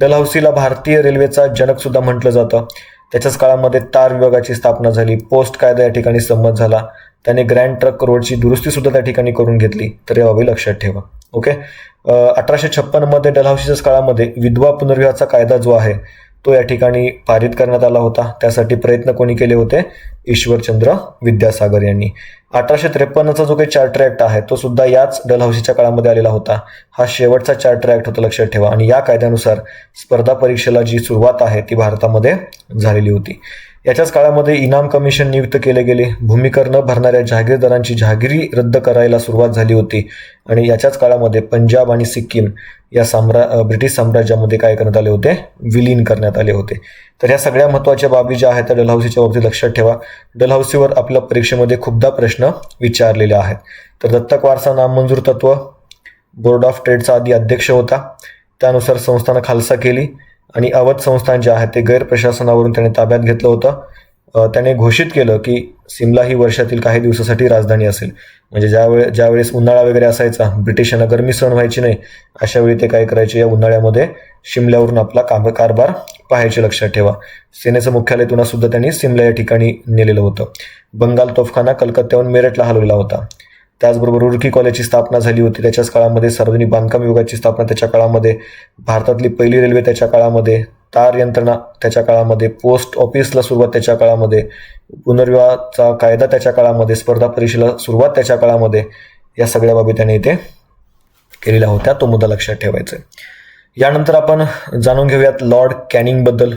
डलहौसीला भारतीय रेल्वेचा जनक सुद्धा म्हटलं जातं. त्याच्याच काळामध्ये तार विभागाची स्थापना झाली. पोस्ट कायदा या ठिकाणी संमत झाला. त्याने ग्रँड ट्रक रोडची दुरुस्ती सुद्धा त्या ठिकाणी करून घेतली. तर या बाबी लक्षात ठेवा. ओके. 1856 डलहौसीच्याच काळामध्ये विधवा पुनर्विवाहाचा कायदा जो आहे तो या ठिकाणी पारित करण्यात आला होता. त्यासाठी प्रयत्न कोणी केले होते? ईश्वरचंद्र विद्यासागर यांनी. 1853चा जो काही चार्टर ऍक्ट आहे तो सुद्धा याच डलहौसीच्या काळामध्ये आलेला होता. हा शेवटचा चार्टर ऍक्ट होता, लक्षात ठेवा. आणि या कायद्यानुसार स्पर्धा परीक्षेला जी सुरुवात आहे ती भारतामध्ये झालेली होती. याच्याच काळामध्ये इनाम कमिशन नियुक्त केले गेले. भूमिकर न भरणाऱ्या जहागीरदारांची जहागिरी रद्द करायला सुरुवात झाली होती. आणि याच्याच काळामध्ये पंजाब आणि सिक्कीम या ब्रिटिश साम्राज्यामध्ये काय करण्यात आले होते? विलीन करण्यात आले होते. तर ह्या सगळ्या महत्त्वाच्या बाबी ज्या आहेत त्या डलहौसीच्या बाबतीत लक्षात ठेवा. डलहौसीवर आपल्या परीक्षेमध्ये खूपदा प्रश्न विचारलेले आहेत. तर दत्तक वारसा नामंजूर तत्व बोर्ड ऑफ ट्रेडचा आधी अध्यक्ष होता. त्यानुसार संस्थानं खालसा केली आणि अवध संस्थान जे आहे ते गैरप्रशासनावरून त्याने ताब्यात घेतलं होतं. त्याने घोषित केलं की सिमला ही वर्षातील काही दिवसासाठी राजधानी असेल. म्हणजे ज्यावेळेस उन्हाळा वगैरे असायचा, ब्रिटिशांना गरमी सहन व्हायची नाही, अशा वेळी ते काय करायचे? या उन्हाळ्यामध्ये शिमल्यावरून आपला कारभार पाहायचे, लक्षात ठेवा. सेनेचं मुख्यालय तुना सुद्धा त्यांनी सिमला या ठिकाणी नेलेलं होतं. बंगाल तोफखाना कलकत्त्याहून मेरठला हलवला होता. त्याचबरोबर रुड़की कॉलेजची स्थापना झाली होती त्याच्याच काळामध्ये, सार्वजनिक बांधकाम विभागाची स्थापना त्याच्या काळामध्ये, भारतातली पहिली रेल्वे त्याच्या काळामध्ये, तार यंत्रणा त्याच्या काळामध्ये, पोस्ट ऑफिसला सुरुवात त्याच्या काळामध्ये, पुनर्विवाहाचा कायदा त्याच्या काळामध्ये, स्पर्धा परीक्षेला सुरुवात त्याच्या काळामध्ये, या सगळ्या बाबी त्याने इथे केलेल्या होत्या. तो मुद्दा लक्षात ठेवायचा आहे. यानंतर आपण जाणून घेऊयात लॉर्ड कॅनिंगबद्दल.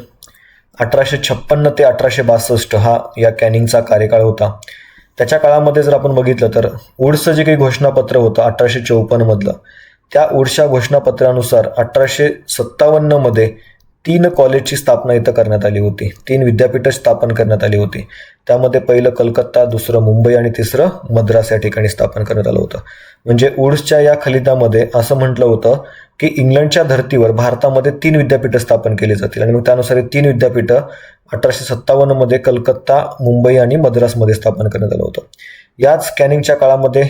1856 ते 1862 हा या कॅनिंगचा कार्यकाळ होता. त्याच्या काळामध्ये जर आपण बघितलं तर वुड्सचं जे काही घोषणापत्र होतं 1854 मधलं, त्या वुड्सच्या घोषणापत्रानुसार 1857 मध्ये 3 कॉलेजची स्थापना इथं करण्यात आली होती. 3 विद्यापीठ स्थापन करण्यात आली होती. त्यामध्ये पहिलं कलकत्ता, दुसरं मुंबई आणि तिसरं मद्रास या ठिकाणी स्थापन करण्यात आलं होतं. म्हणजे वुड्सच्या या खलितामध्ये असं म्हटलं होतं की इंग्लंडच्या धर्तीवर भारतामध्ये 3 विद्यापीठं स्थापन केली जातील आणि मग त्यानुसार 3 विद्यापीठं 1857 मध्ये कलकत्ता, मुंबई आणि मद्रासमध्ये स्थापन करण्यात आलं होतं. याच कॅनिंगच्या काळामध्ये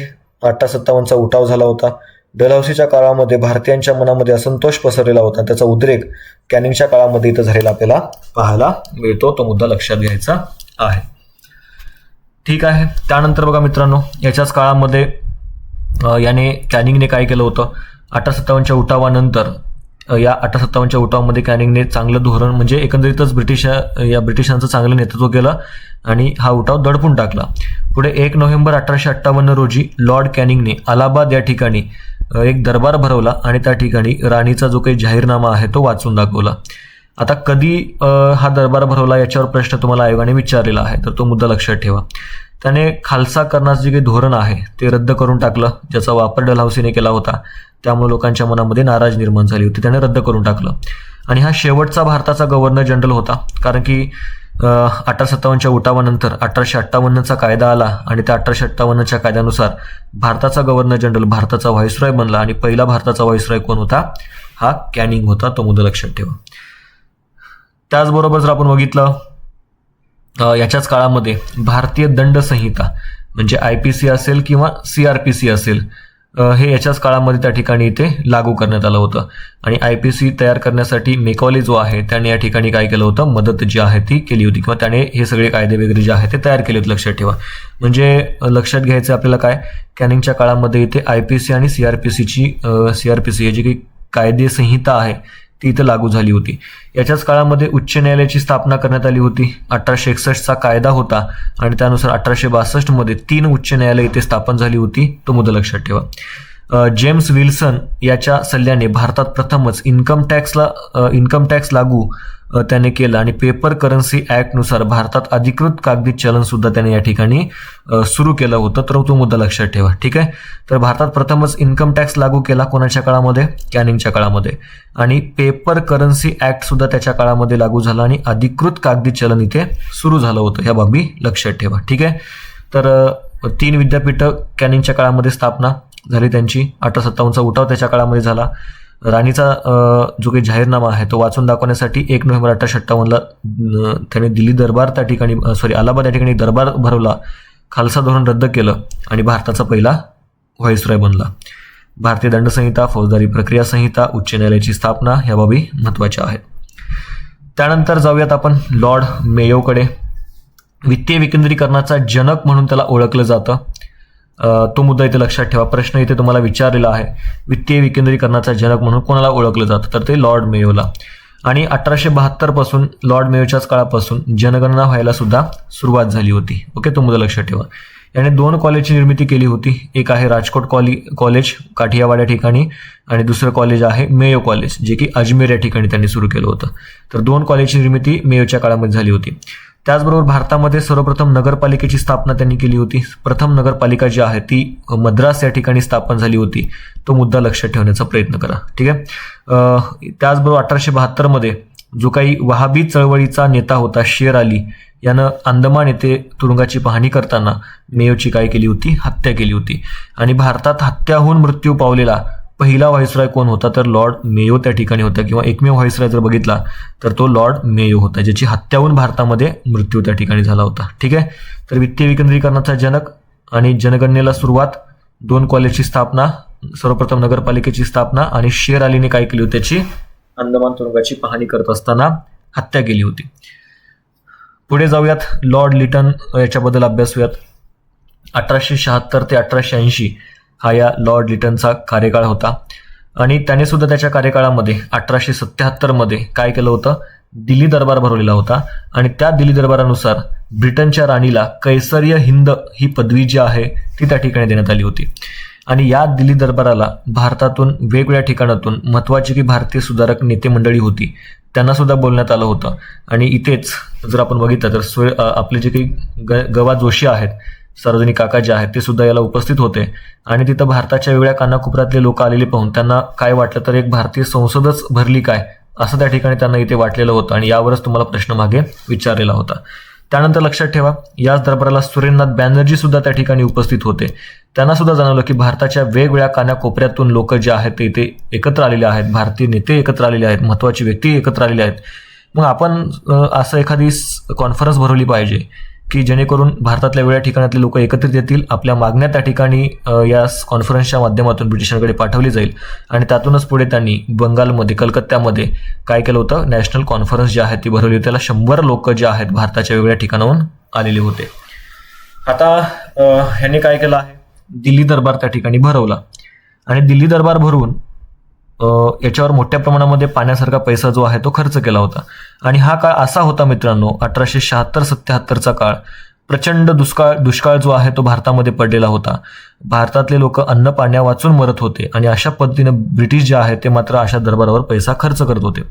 1857चा उठाव झाला होता. डलहौसीच्या काळामध्ये भारतीयांच्या मनामध्ये असंतोष पसरलेला होता. त्याचा उद्रेक कॅनिंगच्या काळामध्ये इथं झालेला आपल्याला पाहायला मिळतो. तो मुद्दा लक्षात घ्यायचा आहे. ठीक आहे. त्यानंतर बघा मित्रांनो, याच्याच काळामध्ये कॅनिंगने काय केलं होतं, 1857च्या उठावानंतर या 1857च्या उठावामध्ये कॅनिंगने चांगलं धोरण म्हणजे एकंदरीतच ब्रिटिशांचं चांगलं नेतृत्व केलं आणि हा उठाव दडपून टाकला. पुढे 1 नोव्हेंबर 1858 रोजी लॉर्ड कॅनिंगने अलाहाबाद या ठिकाणी एक दरबार भरवला आणि त्या ठिकाणी राणीचा जो काही जाहीरनामा आहे तो वाचून दाखवला. आता कधी हा दरबार भरवला याच्यावर प्रश्न तुम्हाला आयोगाने विचारलेला आहे, तर तो मुद्दा लक्षात ठेवा. त्याने खालसा करण्याचं जे काही धोरण आहे ते रद्द करून टाकलं, ज्याचा वापर डलहौसीने केला होता. त्यामुळे लोकांच्या मनामध्ये नाराज निर्माण झाली होती. त्याने रद्द करून टाकलं आणि हा शेवटचा भारताचा गव्हर्नर जनरल होता. कारण की 1857च्या उठावानंतर 1858चा कायदा आला आणि त्या 1858च्या कायद्यानुसार भारताचा गव्हर्नर जनरल भारताचा व्हाईसरॉय बनला आणि पहिला भारताचा व्हाईसरॉय कोण होता, हा कॅनिंग होता. तो मुद्दा लक्षात ठेवा. त्याचबरोबर जर आपण बघितलं याच्याच काळामध्ये भारतीय दंड संहिता म्हणजे IPC असेल किंवा CRPC असेल, हे याच्याच काळामध्ये त्या ठिकाणी इथे लागू करण्यात आलं होतं. आणि IPC तयार करण्यासाठी मेकॉले जो आहे त्याने या ठिकाणी काय केलं होतं, मदत जी आहे ती केली होती किंवा त्याने हे सगळे कायदे वगैरे जे आहे ते तयार केले होते. लक्षात ठेवा. म्हणजे लक्षात घ्यायचं आपल्याला काय, कॅनिंगच्या काळामध्ये इथे IPC आणि CRPC ही जी काही कायदे संहिता आहे ती इथं लागू झाली होती. याच्याच काळामध्ये उच्च न्यायालयाची स्थापना करण्यात आली होती. 1861चा कायदा होता आणि त्यानुसार 1862 मध्ये 3 उच्च न्यायालय इथे स्थापन झाली होती. तो मुद्दा लक्षात ठेवा. जेम्स विल्सन याच्या सल्ल्याने भारतात प्रथमच इन्कम टॅक्स लागू त्याने केलं आणि पेपर करन्सी ऍक्टनुसार भारतात अधिकृत कागदी चलन सुद्धा त्याने या ठिकाणी सुरू केलं होतं. तर तो मुद्दा लक्षात ठेवा. ठीक आहे. तर भारतात प्रथमच इन्कम टॅक्स लागू केला कोणाच्या काळामध्ये, कॅनिंगच्या काळामध्ये. आणि पेपर करन्सी ऍक्ट सुद्धा त्याच्या काळामध्ये लागू झाला आणि अधिकृत कागदी चलन इथे सुरू झालं होतं. या बाबी लक्षात ठेवा. ठीक आहे. तर 3 विद्यापीठं कॅनिंगच्या काळामध्ये स्थापना झाली त्यांची. 1857चा उठाव त्याच्या काळामध्ये झाला. राणीचा जो काही जाहीरनामा आहे तो वाचून दाखवण्यासाठी 1 नोव्हेंबर 1858ला त्याने दिल्ली दरबार त्या ठिकाणी अलाहाबाद या ठिकाणी दरबार भरवला. खालसा धोरण रद्द केलं आणि भारताचा पहिला व्हाईसरॉय बनला. भारतीय दंड संहिता, फौजदारी प्रक्रिया संहिता, उच्च न्यायालयाची स्थापना ह्या बाबी महत्त्वाच्या आहेत. त्यानंतर जाऊयात आपण लॉर्ड मेयोकडे. वित्तीय विकेंद्रीकरणाचा जनक म्हणून त्याला ओळखलं जातं. तो मुद्दा इथे लक्षात ठेवा. प्रश्न इथे तुम्हाला विचारलेला आहे, वित्तीय विकेंद्रीकरणाचा जनक म्हणून कोणाला ओळखलं जातं, तर ते लॉर्ड मेयोला. आणि 1872 पासून लॉर्ड मेयोच्याच काळापासून जनगणना व्हायला सुद्धा सुरुवात झाली होती. ओके, तो मुद्दा लक्षात ठेवा. याने 2 कॉलेजची निर्मिती केली होती. एक आहे राजकोट कॉलेज काठियावाड या ठिकाणी आणि दुसरं कॉलेज आहे मेयो कॉलेज, जे की अजमेर या ठिकाणी त्यांनी सुरू केलं होतं. तर 2 कॉलेजची निर्मिती मेयोच्या काळामध्ये झाली होती. त्याचबरोबर भारतामध्ये सर्वप्रथम नगरपालिकेची स्थापना त्यांनी केली होती. प्रथम नगरपालिका जी आहे ती मद्रास या ठिकाणी स्थापन झाली होती. तो मुद्दा लक्षात ठेवण्याचा प्रयत्न करा. ठीक आहे. त्याचबरोबर 1872 मध्ये जो काही वहाबी चळवळीचा नेता होता शेर अली यानं अंदमान येथे तुरुंगाची पाहणी करताना मेयोची काय केली होती, हत्या केली होती. आणि भारतात हत्या होऊन मृत्यू पावलेला पहिला व्हाईसरॉय कोण होता, तर लॉर्ड मेयो त्या ठिकाणी होता. किंवा एकमेव व्हाईसरॉय जर बघितला तर तो लॉर्ड मेयो होता, ज्याची हत्या होऊन भारतामध्ये मृत्यू त्या ठिकाणी झाला होता. ठीक आहे. तर वित्तीय विकेंद्रीकरणाचा जनक आणि जनगणनेला सुरुवात, 2 कॉलेजची स्थापना, सर्वप्रथम नगरपालिकेची स्थापना आणि शेर अलीने काय केली होती, त्याची अंदमान तुरुंगाची पाहणी करत असताना हत्या केली होती. पुढे जाऊयात, लॉर्ड लिटन याच्याबद्दल अभ्यासूयात. 1876 ते 1880 हा या लॉर्ड लिटनचा कार्यकाळ होता. आणि त्याने सुद्धा त्याच्या कार्यकाळामध्ये 1877 मध्ये काय केलं होतं, दिल्ली दरबार भरवलेला होता. आणि त्या दिल्ली दरबारानुसार ब्रिटनच्या राणीला कैसरीय हिंद ही पदवी जी आहे ती त्या ठिकाणी देण्यात आली होती. आणि या दिल्ली दरबाराला भारतातून वेगवेगळ्या ठिकाणातून महत्त्वाची की भारतीय सुधारक नेते मंडळी होती त्यांना सुद्धा बोलण्यात आलं होतं. आणि इथेच जर आपण बघितलं तर आपले जे काही गवा जोशी आहेत, सार्वजनिक काका जे आहेत, ते सुद्धा याला उपस्थित होते. आणि तिथं भारताच्या वेगळ्या कानाकोपऱ्यातले लोक आलेले पाहून त्यांना काय वाटलं तर एक भारतीय संसदच भरली काय असं त्या ठिकाणी त्यांना इथे वाटलेलं होतं. आणि यावरच तुम्हाला प्रश्न मागे विचारलेला होता. त्यानंतर लक्षात ठेवा, याच दरबाराला सुरेंद्रनाथ बॅनर्जी सुद्धा त्या ठिकाणी उपस्थित होते. त्यांना सुद्धा जाणवलं की भारताच्या वेगवेगळ्या कानाकोपऱ्यातून लोक जे आहेत ते इथे एकत्र आलेले आहेत, भारतीय नेते एकत्र आलेले आहेत, महत्त्वाची व्यक्ती एकत्र आलेले आहेत. मग आपण असं एखादी कॉन्फरन्स भरवली पाहिजे की जेणेकरून भारतातल्या वेगळ्या ठिकाणातले लोक एकत्रित येतील, आपल्या मागण्या त्या ठिकाणी या कॉन्फरन्सच्या माध्यमातून ब्रिटिशांकडे पाठवली जाईल. आणि त्यातूनच पुढे त्यांनी बंगालमध्ये, कलकत्त्यामध्ये काय केलं होतं, नॅशनल कॉन्फरन्स जी आहे ती भरवली होती. त्याला 100 लोक जे आहेत भारताच्या वेगळ्या ठिकाणाहून आलेले होते. आता ह्यांनी काय केलं आहे, दिल्ली दरबार त्या ठिकाणी भरवला. आणि दिल्ली दरबार भरवून याच्यावर मोठ्या प्रमाणामध्ये पाण्यासारखा पैसा जो आहे तो खर्च केला होता. आणि हा काळ असा होता मित्रांनो, 1876-77चा काळ, प्रचंड दुष्काळ जो आहे तो भारतामध्ये पडलेला होता. भारतातले लोक अन्न पाण्या वाचून मरत होते. आणि अशा पद्धतीनं ब्रिटिश जे आहे ते मात्र अशा दरबारावर पैसा खर्च करत होते.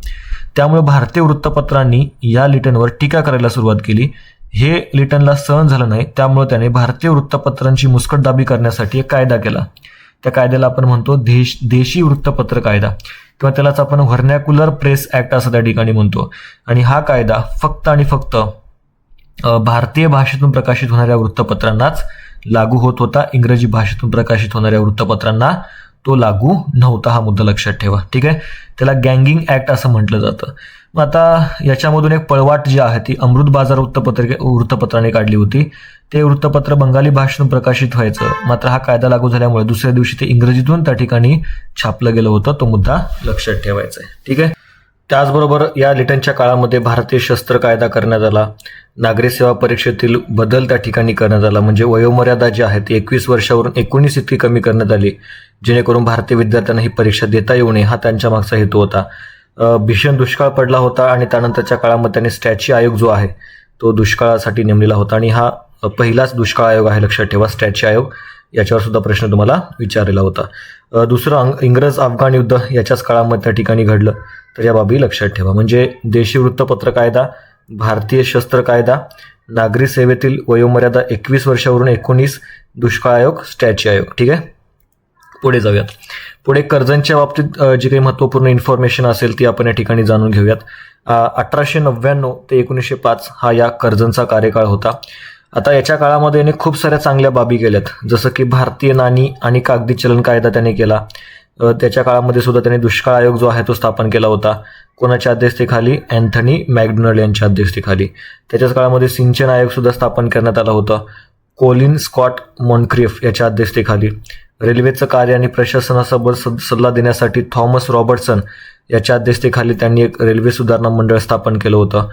त्यामुळे भारतीय वृत्तपत्रांनी या लिटनवर टीका करायला सुरुवात केली. हे लिटनला सहन झालं नाही. त्यामुळे त्याने भारतीय वृत्तपत्रांची मुस्कटदाबी करण्यासाठी एक कायदा केला. त्या कायद्याला आपण म्हणतो देशी वृत्तपत्र कायदा, किंवा त्यालाच आपण व्हर्नॅक्युलर प्रेस ऍक्ट असं त्या ठिकाणी म्हणतो. आणि हा कायदा फक्त आणि फक्त भारतीय भाषेतून प्रकाशित होणाऱ्या वृत्तपत्रांनाच लागू होत होता. इंग्रजी भाषेतून प्रकाशित होणाऱ्या वृत्तपत्रांना तो लागू नव्हता. हा मुद्दा लक्षात ठेवा, ठीक आहे. त्याला गँगिंग ऍक्ट असं म्हटलं जातं. मग आता याच्यामधून एक पळवाट जी आहे ती अमृत बाजार वृत्तपत्राने काढली होती. ते वृत्तपत्र बंगाली भाषेतून प्रकाशित व्हायचं. मात्र हा कायदा लागू झाल्यामुळे दुसऱ्या दिवशी ते इंग्रजीतून त्या ठिकाणी छापलं गेलं होतं. तो मुद्दा लक्षात ठेवायचा आहे, ठीक आहे. त्याचबरोबर या लिटनच्या काळामध्ये भारतीय शस्त्र कायदा करण्यात आला. नागरी सेवा परीक्षेतील बदल त्या ठिकाणी करण्यात आला. म्हणजे वयोमर्यादा जी आहे ती 21 वर्षावरून 19 इतकी कमी करण्यात आली, जेणेकरून भारतीय विद्यार्थ्यांना ही परीक्षा देता येऊ नये, हा त्यांच्या मागचा हेतू होता. भीषण दुष्काळ पडला होता. आणि त्यानंतरच्या काळामध्ये त्यांनी स्टॅची आयोग जो आहे तो दुष्काळासाठी नेमलेला होता. आणि हा पहिलाच दुष्काळ आयोग आहे, लक्षात ठेवा, स्टॅची आयोग. याच्यावर सुद्धा प्रश्न तुम्हाला विचारलेला होता. दुसरं इंग्रज अफगाण युद्ध याच्याच काळामध्ये त्या ठिकाणी घडलं. तर या बाबी लक्षात ठेवा. म्हणजे देशी वृत्तपत्र कायदा, भारतीय शस्त्र कायदा, नागरी सेवेतील वयोमर्यादा 21 वर्षावरून 19, दुष्काळ आयोग, स्टॅची आयोग, ठीक आहे. पुढे जाऊयात. पुढे कर्जनच्या बाबतीत जी काही महत्त्वपूर्ण इन्फॉर्मेशन असेल ती आपण या ठिकाणी जाणून घेऊयात. 1899 ते 1905 हा या कर्जनचा कार्यकाळ होता. आता याच्या काळामध्ये याने खूप साऱ्या चांगल्या बाबी केल्यात, जसं की भारतीय नाणी आणि कागदी चलन कायदा त्याने केला. त्याच्या काळामध्ये सुद्धा त्याने दुष्काळ आयोग जो आहे तो स्थापन केला होता. कोणाच्या अध्यक्षतेखाली? अँथनी मॅकडोनाल्ड यांच्या अध्यक्षतेखाली. त्याच्याच काळामध्ये सिंचन आयोग सुद्धा स्थापन करण्यात आला होता, कोलिन स्कॉट मॉन्क्रिफ याच्या अध्यक्षतेखाली. रेल्वेचं कार्य आणि प्रशासनासोबत सल्ला देण्यासाठी थॉमस रॉबर्टसन याच्या अध्यक्षतेखाली त्यांनी एक रेल्वे सुधारणा मंडळ स्थापन केलं होतं.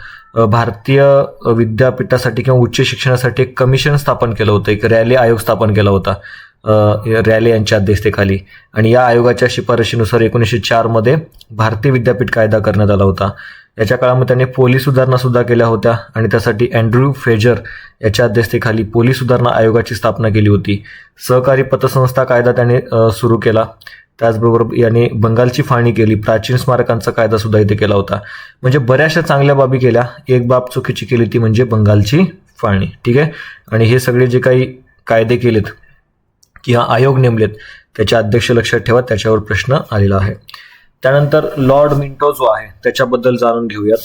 भारतीय विद्यापीठासाठी किंवा उच्च शिक्षणासाठी एक कमिशन स्थापन केलं होतं, एक रॅले आयोग स्थापन केला होता रॅले यांच्या अध्यक्षतेखाली. आणि या आयोगाच्या शिफारशीनुसार 1904 मध्ये भारतीय विद्यापीठ कायदा करण्यात आला होता. याच्या काळामध्ये त्यांनी पोलीस सुधारणा सुद्धा केल्या होत्या. आणि त्यासाठी अँड्र्यू फेजर याच्या अध्यक्षतेखाली पोलीस सुधारणा आयोगाची स्थापना केली होती. सहकारी पतसंस्था कायदा त्याने सुरू केला. त्याचबरोबर याने बंगालची फाळणी केली. प्राचीन स्मारकांचा कायदा सुद्धा इथे केला होता. म्हणजे बऱ्याचशा चांगल्या बाबी केल्या. एक बाब चुकीची केली ती म्हणजे बंगालची फाळणी, ठीक आहे. आणि हे सगळे जे काही कायदे केलेत किंवा आयोग नेमलेत त्याचे अध्यक्ष लक्षात ठेवा, त्याच्यावर प्रश्न आलेला आहे. त्यानंतर लॉर्ड मिंटो जो आहे त्याच्याबद्दल जाणून घेऊयात.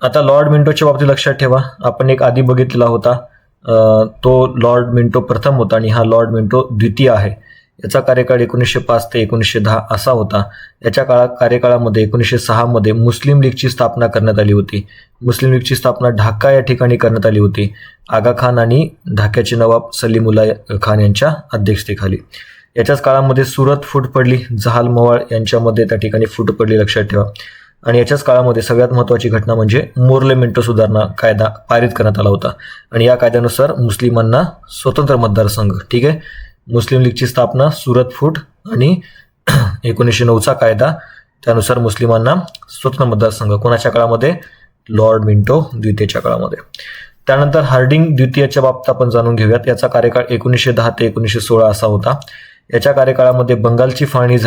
आता लॉर्ड मिंटोच्या बाबतीत लक्षात ठेवा, आपण एक आधी बघितलेला होता, तो लॉर्ड मिंटो प्रथम होता आणि हा लॉर्ड मिंटो द्वितीय आहे. याचा कार्यकाळ 1905 ते 1910 असा होता. याच्या कार्यकाळामध्ये 1906 मध्ये मुस्लिम लीगची स्थापना करण्यात आली होती. मुस्लिम लीगची स्थापना ढाका या ठिकाणी करण्यात आली होती, आगा खान आणि ढाक्याचे नवाब सलीमुल्लाह खान यांच्या अध्यक्षतेखाली. याच्याच काळामध्ये सुरत फूट पडली, जहाल मवाळ यांच्यामध्ये त्या ठिकाणी फूट पडली, लक्षात ठेवा. आणि याच्याच काळामध्ये सगळ्यात महत्त्वाची घटना म्हणजे मोर्ले मिंटो सुधारणा कायदा पारित करण्यात आला होता आणि या कायद्यानुसार मुस्लिमांना स्वतंत्र मतदारसंघ, ठीक आहे, मुस्लिम लीगची स्थापना, सुरत फूट आणि 1909चा कायदा, त्यानुसार मुस्लिमांना स्वतंत्र मतदारसंघ कोणाच्या काळामध्ये, लॉर्ड मिंटो द्वितीयच्या काळामध्ये. त्यानंतर हार्डिंग द्वितीयच्या बाबतीत आपण जाणून घेऊयात. याचा कार्यकाळ 1910 ते 1916 असा होता. याच्या कार्यकाळामध्ये बंगालची फाळणी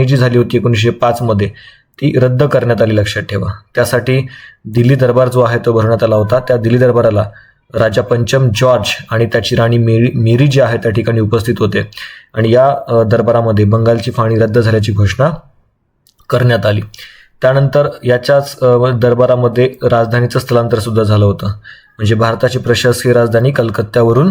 जी झाली होती 1905 मध्ये ती रद्द करण्यात आली, लक्षात ठेवा. त्यासाठी दिल्ली दरबार जो आहे तो भरवण्यात आला होता. त्या दिल्ली दरबाराला राजा पंचम जॉर्ज आणि त्याची राणी मेरी जी आहे त्या ठिकाणी उपस्थित होते आणि या दरबारामध्ये बंगालची फाळणी रद्द झाल्याची घोषणा करण्यात आली. त्यानंतर याच्याच दरबारामध्ये राजधानीचं स्थलांतर सुद्धा झालं होतं. म्हणजे भारताची प्रशासकीय राजधानी कलकत्त्यावरून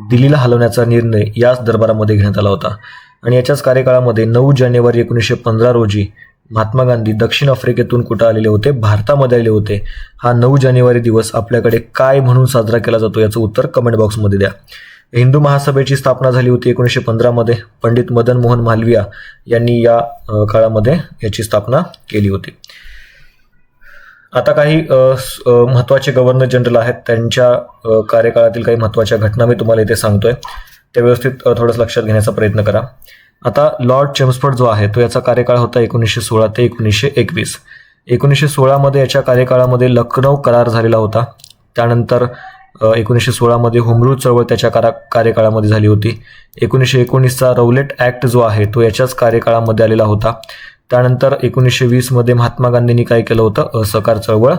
दिल्लीला हलवण्याचा निर्णय याच दरबारामध्ये घेण्यात आला होता. आणि याच्याच कार्यकाळामध्ये 9 जानेवारी 1915 रोजी महात्मा गांधी दक्षिण आफ्रिकेतून कुठं आलेले होते, भारतामध्ये आले होते. हा 9 जानेवारी दिवस आपल्याकडे काय म्हणून साजरा केला जातो याचं उत्तर कमेंट बॉक्समध्ये द्या. हिंदू महासभेची स्थापना झाली होती 1915 मध्ये. पंडित मदन मोहन मालवीया यांनी या काळामध्ये याची स्थापना केली होती. आता काही महत्त्वाचे गव्हर्नर जनरल आहेत, त्यांच्या कार्यकाळातील काही महत्त्वाच्या घटना मी तुम्हाला इथे सांगतोय, त्या व्यवस्थित थोडंसं लक्षात घेण्याचा प्रयत्न करा. आता लॉर्ड चेम्सफोर्ड जो आहे तो याचा कार्यकाळ होता 1916 ते 1921. 1916 मध्ये याच्या कार्यकाळामध्ये लखनौ करार झालेला होता. त्यानंतर 1916 मध्ये होमरूल चळवळ त्याच्या कार्यकाळामध्ये झाली होती. 1919चा रौलेट ॲक्ट जो आहे तो याच्याच कार्यकाळामध्ये आलेला होता. त्यानंतर 1920 मध्ये महात्मा गांधींनी काय केलं होतं, असहकार चळवळ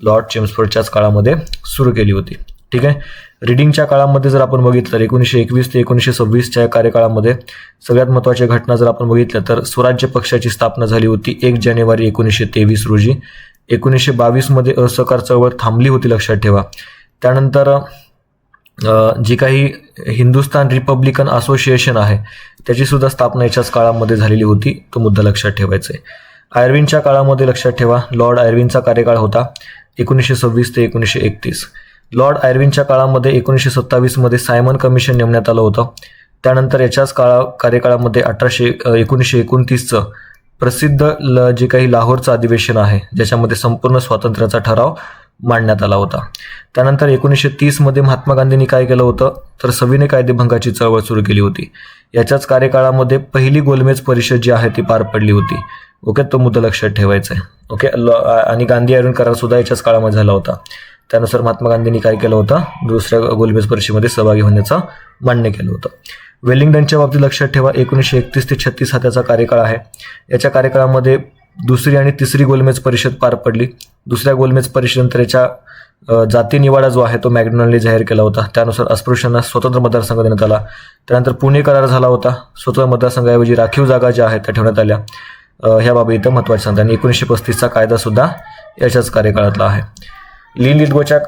लॉर्ड चेम्सफोर्डच्याच काळामध्ये सुरू केली होती. ठीक आहे. रिडिंगच्या काळामध्ये जर आपण बघितलं तर 1921 ते 1926च्या कार्यकाळामध्ये सगळ्यात महत्त्वाच्या घटना जर आपण बघितल्या तर स्वराज्य पक्षाची स्थापना झाली होती 1 जानेवारी 1923 रोजी. 1922 मध्ये असहकार चळवळ थांबली होती, लक्षात ठेवा. त्यानंतर जी काही हिंदुस्थान रिपब्लिकन असोसिएशन आहे त्याची सुद्धा स्थापना याच्याच काळामध्ये झालेली होती, तो मुद्दा लक्षात ठेवायचा आहे. आयर्विनच्या काळामध्ये लक्षात ठेवा, लॉर्ड आयर्विनचा कार्यकाळ होता 1926 ते 1931. लॉर्ड आयर्विनच्या काळामध्ये 1927 मध्ये सायमन कमिशन नेमण्यात आलं होतं. त्यानंतर याच्याच कार्यकाळामध्ये 1929चं प्रसिद्ध जे काही लाहोरचं अधिवेशन आहे ज्याच्यामध्ये संपूर्ण स्वातंत्र्याचा ठराव मांडण्यात आला होता. त्यानंतर 1930 मध्ये महात्मा गांधींनी काय केलं होतं तर सविनय कायदेभंगाची चळवळ सुरू केली होती. याच्याच कार्यकाळामध्ये पहिली गोलमेज परिषद जी आहे ती पार पडली होती. ओके, तो मुद्दा लक्षात ठेवायचा आहे. ओके, आणि गांधी आयर्विन करार सुद्धा याच्याच काळामध्ये झाला होता. त्यानुसार महात्मा गांधींनी काय केलं होतं, दुसऱ्या गोलमेज परिषदेमध्ये सहभागी होण्याचं मान्य केलं होतं. वेलिंग्टनच्या बाबतीत लक्षात ठेवा 1931 ते 36 हा त्याचा कार्यकाळ आहे. याच्या कार्यकाळामध्ये दुसरी आणि तिसरी गोलमेज परिषद पार पडली. दुसऱ्या गोलमेज परिषदेनंतर याच्या जाती निवाडा जो आहे तो मॅकडोनाल्डने जाहीर केला होता. त्यानुसार अस्पृश्यांना स्वतंत्र मतदारसंघ देण्यात आला. त्यानंतर पुणे करार झाला होता. स्वतंत्र मतदारसंघाऐवजी राखीव जागा ज्या आहेत त्या ठेवण्यात आल्या. ह्या बाबी इथं महत्त्वाचं सांगतात. आणि 1935चा कायदा सुद्धा याच्याच कार्यकाळातला आहे. ली लिडगोच्या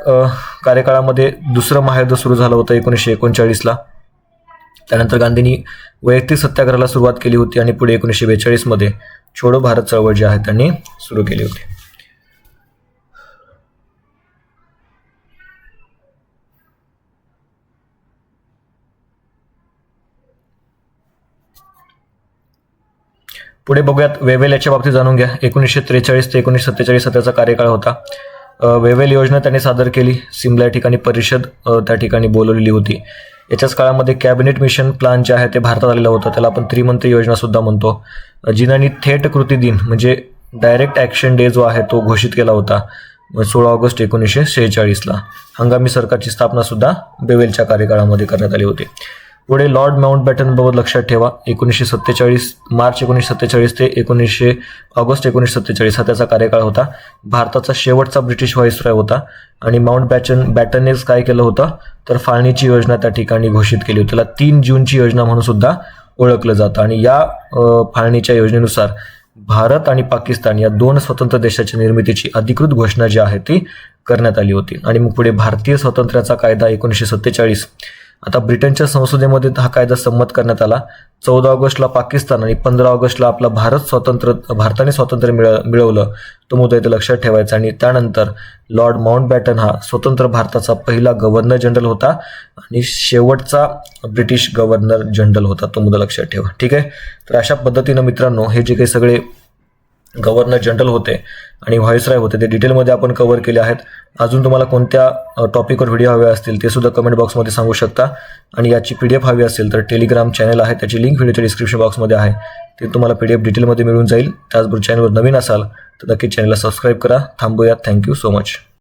कार्यकाळामध्ये दुसरं महायुद्ध सुरू झालं होतं 1939ला. त्यानंतर गांधींनी वैयक्तिक सत्याग्रहाला सुरुवात केली होती आणि पुढे 1942 मध्ये छोडो भारत चळवळ जी आहे त्यांनी सुरू केली होती. पुढे बघूयात वेव्हेल याच्या बाबतीत जाणून घ्या. 1943 ते 1947 त्याचा कार्यकाळ होता. वेव्हेल योजना त्यांनी सादर केली. सिमला या ठिकाणी परिषद त्या ठिकाणी बोलवलेली होती. याच्याच काळामध्ये कॅबिनेट मिशन प्लान जे आहे ते भारतात आलेलं होतं, त्याला आपण त्रिमंत्री योजना सुद्धा म्हणतो. जिनांनी थेट कृती दिन म्हणजे डायरेक्ट ॲक्शन डे जो आहे तो घोषित केला होता 16 ऑगस्ट 1946ला. हंगामी सरकारची स्थापना सुद्धा वेव्हेलच्या कार्यकाळामध्ये करण्यात आली होती. पुढे लॉर्ड माउंटबॅटन बाबत लक्षात ठेवा 1947 मार्च 1947 ते 19 ऑगस्ट 1947 हा त्याचा कार्यकाळ होता. भारताचा शेवटचा ब्रिटिश व्हाईसरॉय होता आणि बॅटननेच काय केलं होतं तर फाळणीची योजना त्या ठिकाणी घोषित केली होती. त्याला 3 जूनची योजना म्हणून सुद्धा ओळखलं जातं. आणि या फाळणीच्या योजनेनुसार भारत आणि पाकिस्तान या 2 स्वतंत्र देशाच्या निर्मितीची अधिकृत घोषणा जी आहे ती करण्यात आली होती. आणि मग पुढे भारतीय स्वातंत्र्याचा कायदा 1947. आता ब्रिटनच्या संसदेमध्ये हा कायदा संमत करण्यात आला. 14 ऑगस्टला पाकिस्तान आणि 15 ऑगस्टला आपला भारताने स्वातंत्र्य मिळवलं, तो मुद्दा इथे लक्षात ठेवायचा. आणि त्यानंतर लॉर्ड माउंटबॅटन हा स्वतंत्र भारताचा पहिला गव्हर्नर जनरल होता आणि शेवटचा ब्रिटिश गव्हर्नर जनरल होता, तो मुद्दा लक्षात ठेवा. ठीक आहे. तर अशा पद्धतीनं मित्रांनो हे जे काही सगळे गव्हर्नर जनरल होते आणि व्हाईसरॉय होते ते डिटेलमध्ये आपण कव्हर केले आहेत. अजून तुम्हाला कोणत्या टॉपिकवर व्हिडिओ हवे असतील ते सुद्धा कमेंट बॉक्समध्ये सांगू शकता. आणि याची PDF हवी असेल तर टेलिग्राम चॅनल आहे, त्याची लिंक व्हिडिओच्या डिस्क्रिप्शन बॉक्समध्ये आहे. ते तुम्हाला PDF डिटेलमध्ये मिळून जाईल. त्याचबरोबर चॅनलवर नवीन असाल तर नक्की चॅनलला सबस्क्राईब करा. थांबूयात. Thank you so much.